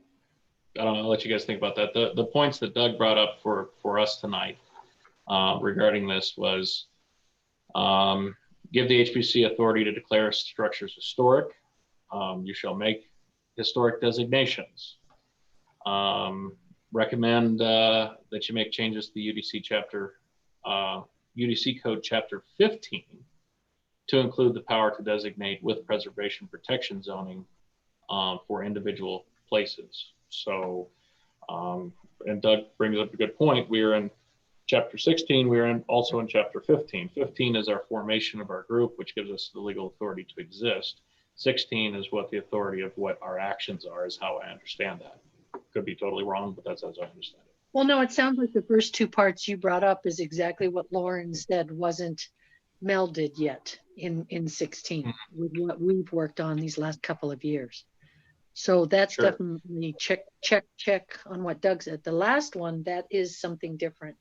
know, I'll let you guys think about that. The points that Doug brought up for us tonight regarding this was give the HBC authority to declare structures historic. You shall make historic designations. Recommend that you make changes to the UDC Code Chapter 15 to include the power to designate with preservation protection zoning for individual places. So, and Doug brings up a good point. We are in Chapter 16. We are also in Chapter 15. 15 is our formation of our group, which gives us the legal authority to exist. 16 is what the authority of what our actions are, is how I understand that. Could be totally wrong, but that's as I understand it. Well, no, it sounds like the first two parts you brought up is exactly what Lauren said wasn't melded yet in 16 with what we've worked on these last couple of years. So that's Sure. Definitely check on what Doug said. The last one, that is something different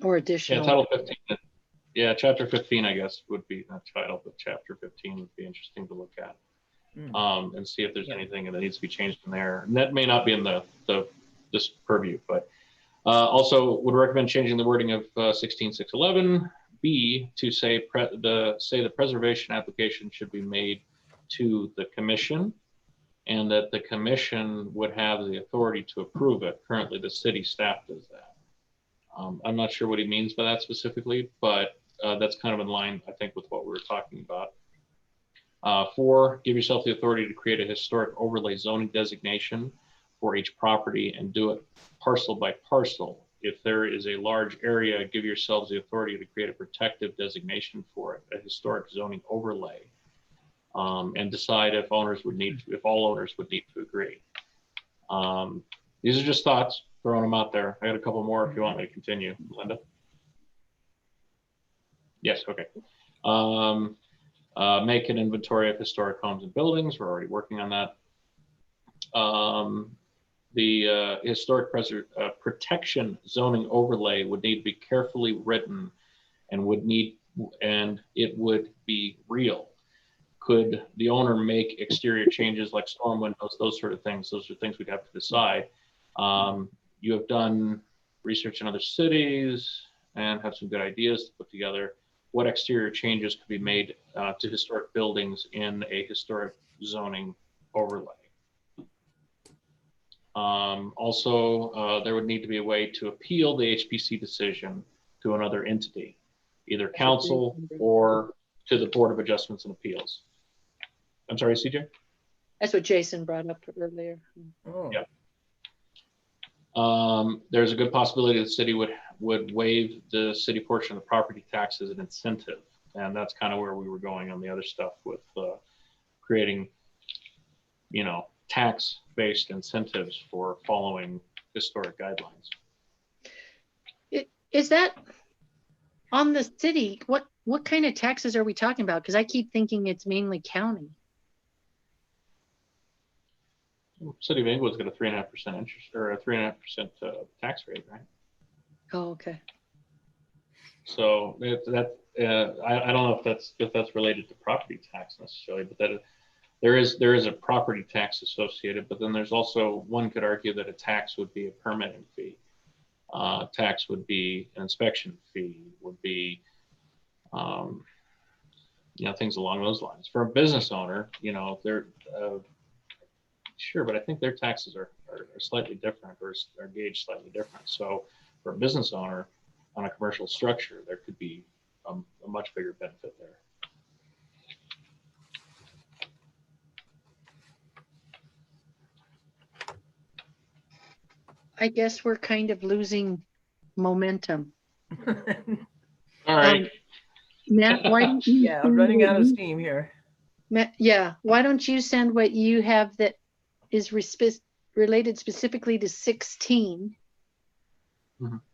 or additional. Yeah, Title 15. Yeah, Chapter 15, I guess, would be not title, but Chapter 15 would be interesting to look at and see if there's anything that needs to be changed in there. And that may not be in this purview, but also would recommend changing the wording of 16.611 B to say the preservation application should be made to the commission, and that the commission would have the authority to approve it. Currently, the city staff does that. I'm not sure what he means by that specifically, but that's kind of in line, I think, with what we were talking about. 4, give yourself the authority to create a historic overlay zoning designation for each property and do it parcel by parcel. If there is a large area, give yourselves the authority to create a protective designation for it, a historic zoning overlay, and decide if all owners would need to agree. These are just thoughts, throwing them out there. I got a couple more if you want me to continue, Linda. Yes, okay. Make an inventory of historic homes and buildings. We're already working on that. The historic protection zoning overlay would need to be carefully written and it would be real. Could the owner make exterior changes like storm windows, those sort of things? Those are things we'd have to decide. You have done research in other cities and have some good ideas to put together. What exterior changes could be made to historic buildings in a historic zoning overlay? Also, there would need to be a way to appeal the HPC decision to another entity, either council or to the Board of Adjustments and Appeals. I'm sorry, CJ? That's what Jason brought up earlier. Oh. Yeah. There's a good possibility the city would waive the city portion of the property tax as an incentive. And that's kind of where we were going on the other stuff with creating, you know, tax-based incentives for following historic guidelines. Is that on the city? What kind of taxes are we talking about? Because I keep thinking it's mainly county. City of Inglewood's got a 3.5% interest or a 3.5% tax rate, right? Oh, okay. So I don't know if that's related to property tax necessarily, but that there is a property tax associated. But then there's also, one could argue that a tax would be a permitting fee. Tax would be an inspection fee, would be, you know, things along those lines. For a business owner, you know, they're sure, but I think their taxes are slightly different or are gauged slightly different. So for a business owner on a commercial structure, there could be a much bigger benefit there. I guess we're kind of losing momentum. All right. Matt, why don't you Yeah, I'm running out of steam here. Matt, yeah, why don't you send what you have that is related specifically to 16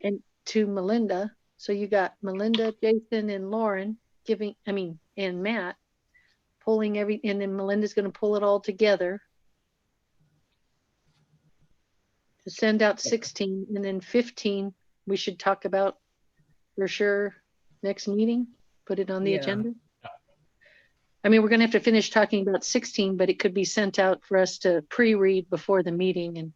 and to Melinda. So you got Melinda, Jason, and Lauren and Matt pulling and then Melinda's going to pull it all together to send out 16, and then 15 we should talk about for sure next meeting, put it on the agenda. I mean, we're going to have to finish talking about 16, but it could be sent out for us to pre-read before the meeting. And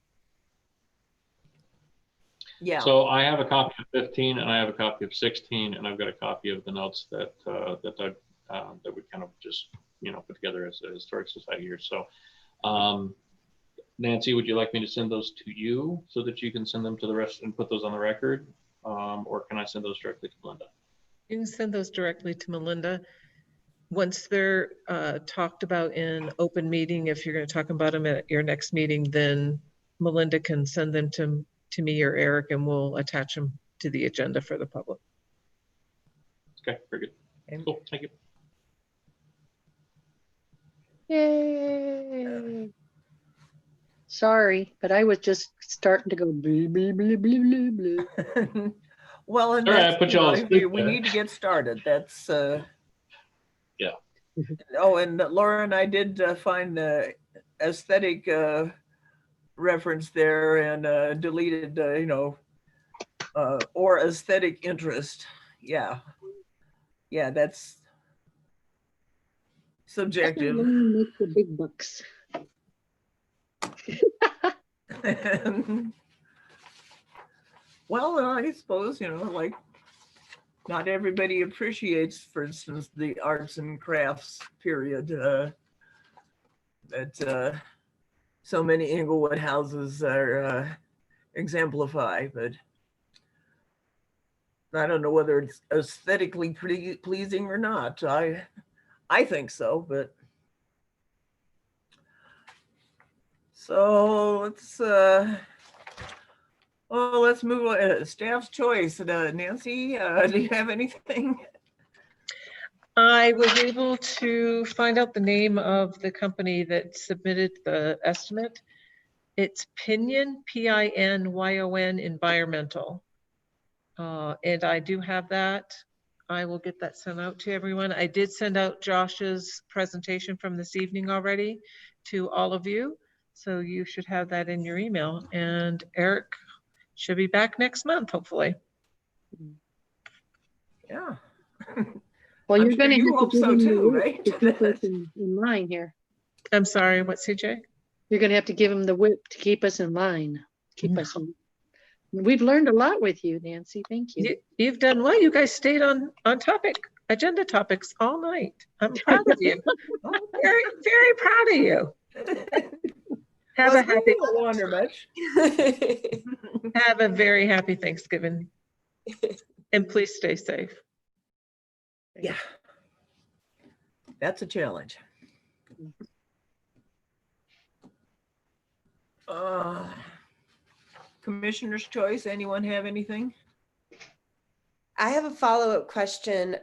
yeah. So I have a copy of 15 and I have a copy of 16, and I've got a copy of the notes that we kind of just, you know, put together as a historic society here. So Nancy, would you like me to send those to you so that you can send them to the rest and put those on the record? Or can I send those directly to Melinda? You can send those directly to Melinda. Once they're talked about in open meeting, if you're going to talk about them at your next meeting, then Melinda can send them to me or Eric, and we'll attach them to the agenda for the public. Okay, very good. Cool, thank you. yay! Sorry, but I was just starting to go blue, blue, blue, blue, blue, blue. Well, and All right, I put you on we need to get started. That's yeah. Oh, and Lauren, I did find the aesthetic reference there and deleted, you know, or aesthetic interest. Yeah. Yeah, that's subjective. Make the big bucks. Well, I suppose, you know, like not everybody appreciates, for instance, the arts and crafts period that so many Inglewood houses are exemplify, but I don't know whether it's aesthetically pleasing or not. I think so, but so let's move on. Staff's choice. Nancy, do you have anything? I was able to find out the name of the company that submitted the estimate. It's Pinion, P-I-N-Y-O-N Environmental. And I do have that. I will get that sent out to everyone. I did send out Josh's presentation from this evening already to all of you. So you should have that in your email. And Eric should be back next month, hopefully. Yeah. Well, you're going to you hope so too, right? To keep us in line here. I'm sorry, what, CJ? You're going to have to give him the whip to keep us in line. Keep us in. We've learned a lot with you, Nancy. Thank you. You've done well. You guys stayed on topic, agenda topics all night. I'm proud of you. Very, very proud of you. Have a happy, I don't wonder much. have a very happy Thanksgiving. And please stay safe. Yeah. That's a challenge. Commissioner's choice, anyone have anything? I have a follow-up question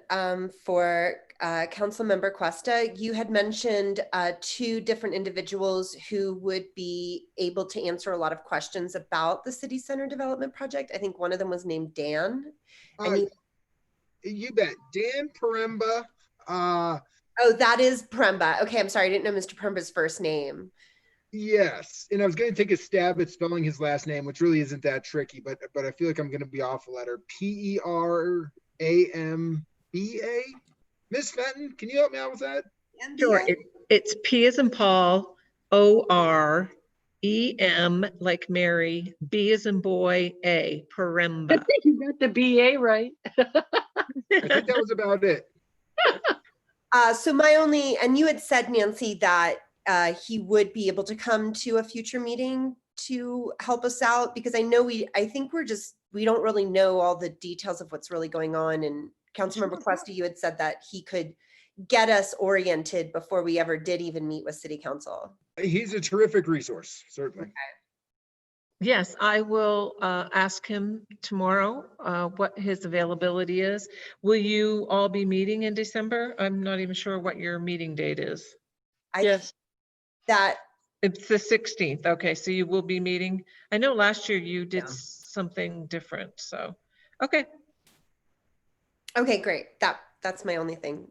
for Councilmember Cuesta. You had mentioned 2 different individuals who would be able to answer a lot of questions about the city center development project. I think one of them was named Dan. And You bet. Dan Paremba. oh, that is Premba. Okay, I'm sorry. I didn't know Mr. Premba's first name. Yes, and I was going to take a stab at spelling his last name, which really isn't that tricky, but I feel like I'm going to be off a letter. Peramba. Miss Fenton, can you help me out with that? Sure. It's P as in Paul, O-R, E-M like Mary, B as in boy, A, Paremba. You got the BA right. I think that was about it. So my only, and you had said, Nancy, that he would be able to come to a future meeting to help us out, because I know I think we don't really know all the details of what's really going on. And Councilmember Cuesta, you had said that he could get us oriented before we ever did even meet with City Council. He's a terrific resource, certainly. Okay. Yes, I will ask him tomorrow what his availability is. Will you all be meeting in December? I'm not even sure what your meeting date is. Yes. It's the 16th. Okay, so you will be meeting. I know last year you did Yeah. something different, so, okay. Okay, great. That's my only thing.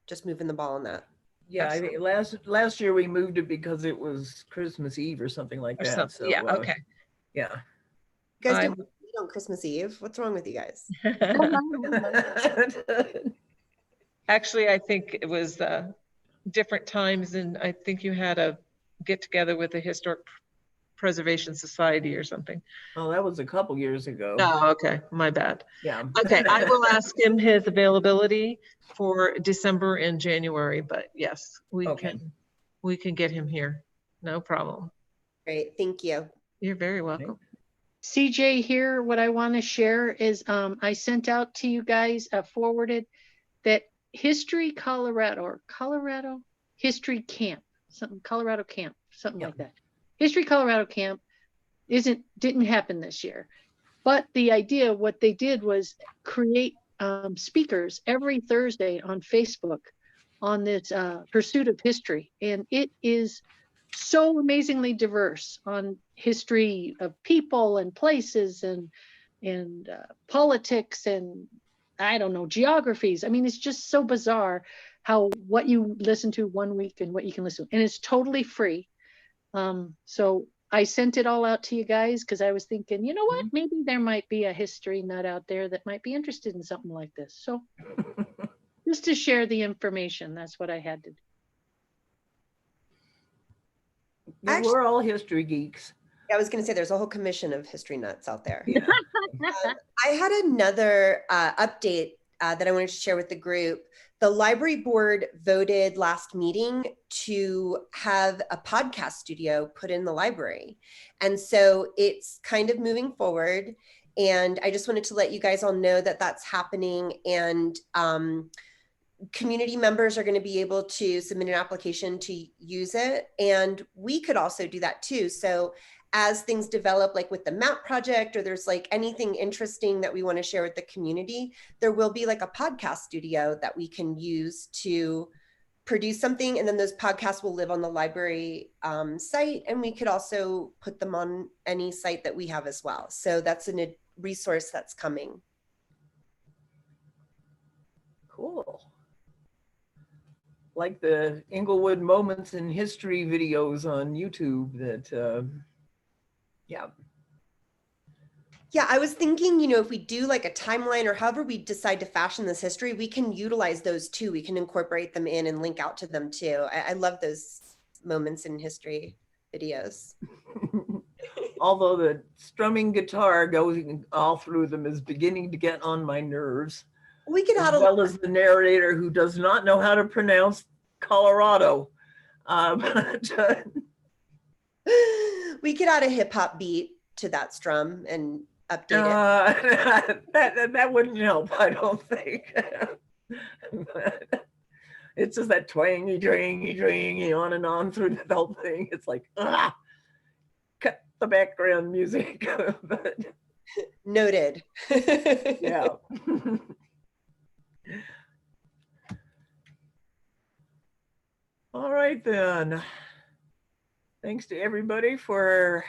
Just moving the ball on that. Yeah, I think last year we moved it because it was Christmas Eve or something like Or that. something. So Yeah, okay. yeah. You guys I- don't meet on Christmas Eve. What's wrong with you guys? Actually, I think it was different times, and I think you had a get together with the Historic Preservation Society or something. Oh, that was a couple years ago. Oh, okay, my bad. Yeah. Okay, I will ask him his availability for December and January, but yes, we can get him here. No problem. Great, thank you. You're very welcome. CJ here, what I want to share is I sent out to you guys, forwarded that History Colorado or Colorado History Camp, something Colorado Camp, something like that. History Colorado Camp didn't happen this year, but the idea, what they did was create speakers every Thursday on Facebook on this pursuit of history, and it is so amazingly diverse on history of people and places and politics and I don't know, geographies. I mean, it's just so bizarre how what you listen to one week and what you can listen to, and it's totally free. So I sent it all out to you guys because I was thinking, you know what, maybe there might be a history nut out there that might be interested in something like this. So just to share the information, that's what I had to do. Yeah, we're all history geeks. I was going to say there's a whole commission of history nuts out there. Yeah. I had another update that I wanted to share with the group. The library board voted last meeting to have a podcast studio put in the library. And so it's kind of moving forward. And I just wanted to let you guys all know that that's happening. And community members are going to be able to submit an application to use it. And we could also do that too. So as things develop, like with the map project, or there's like anything interesting that we want to share with the community, there will be like a podcast studio that we can use to produce something. And then those podcasts will live on the library site. And we could also put them on any site that we have as well. So that's a resource that's coming. Cool. Like the Inglewood Moments in History videos on YouTube that, yeah. Yeah, I was thinking, you know, if we do like a timeline or however we decide to fashion this history, we can utilize those too. We can incorporate them in and link out to them too. I love those moments in history videos. Although the strumming guitar going all through them is beginning to get on my nerves. We could add as well as the narrator who does not know how to pronounce Colorado. We could add a hip hop beat to that strum and update it. That wouldn't help, I don't think. It's just that twangy, twangy, twangy on and on through the whole thing. It's like, cut the background music. But Noted. yeah. All right then. Thanks to everybody for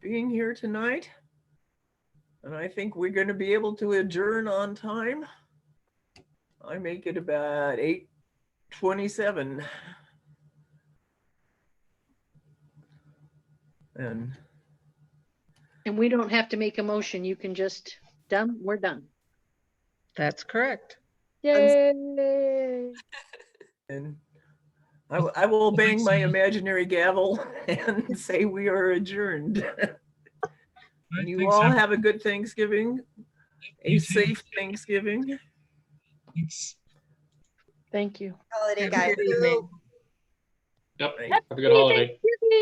being here tonight. And I think we're going to be able to adjourn on time. I make it about 8:27. And we don't have to make a motion. You can just done. We're done. That's correct. Yay. and I will bang my imaginary gavel and say we are adjourned. And you all have a good Thanksgiving, a safe Thanksgiving. Thanks. Thank you. Holiday, Have a guys. good evening. Yep. Have a good holiday.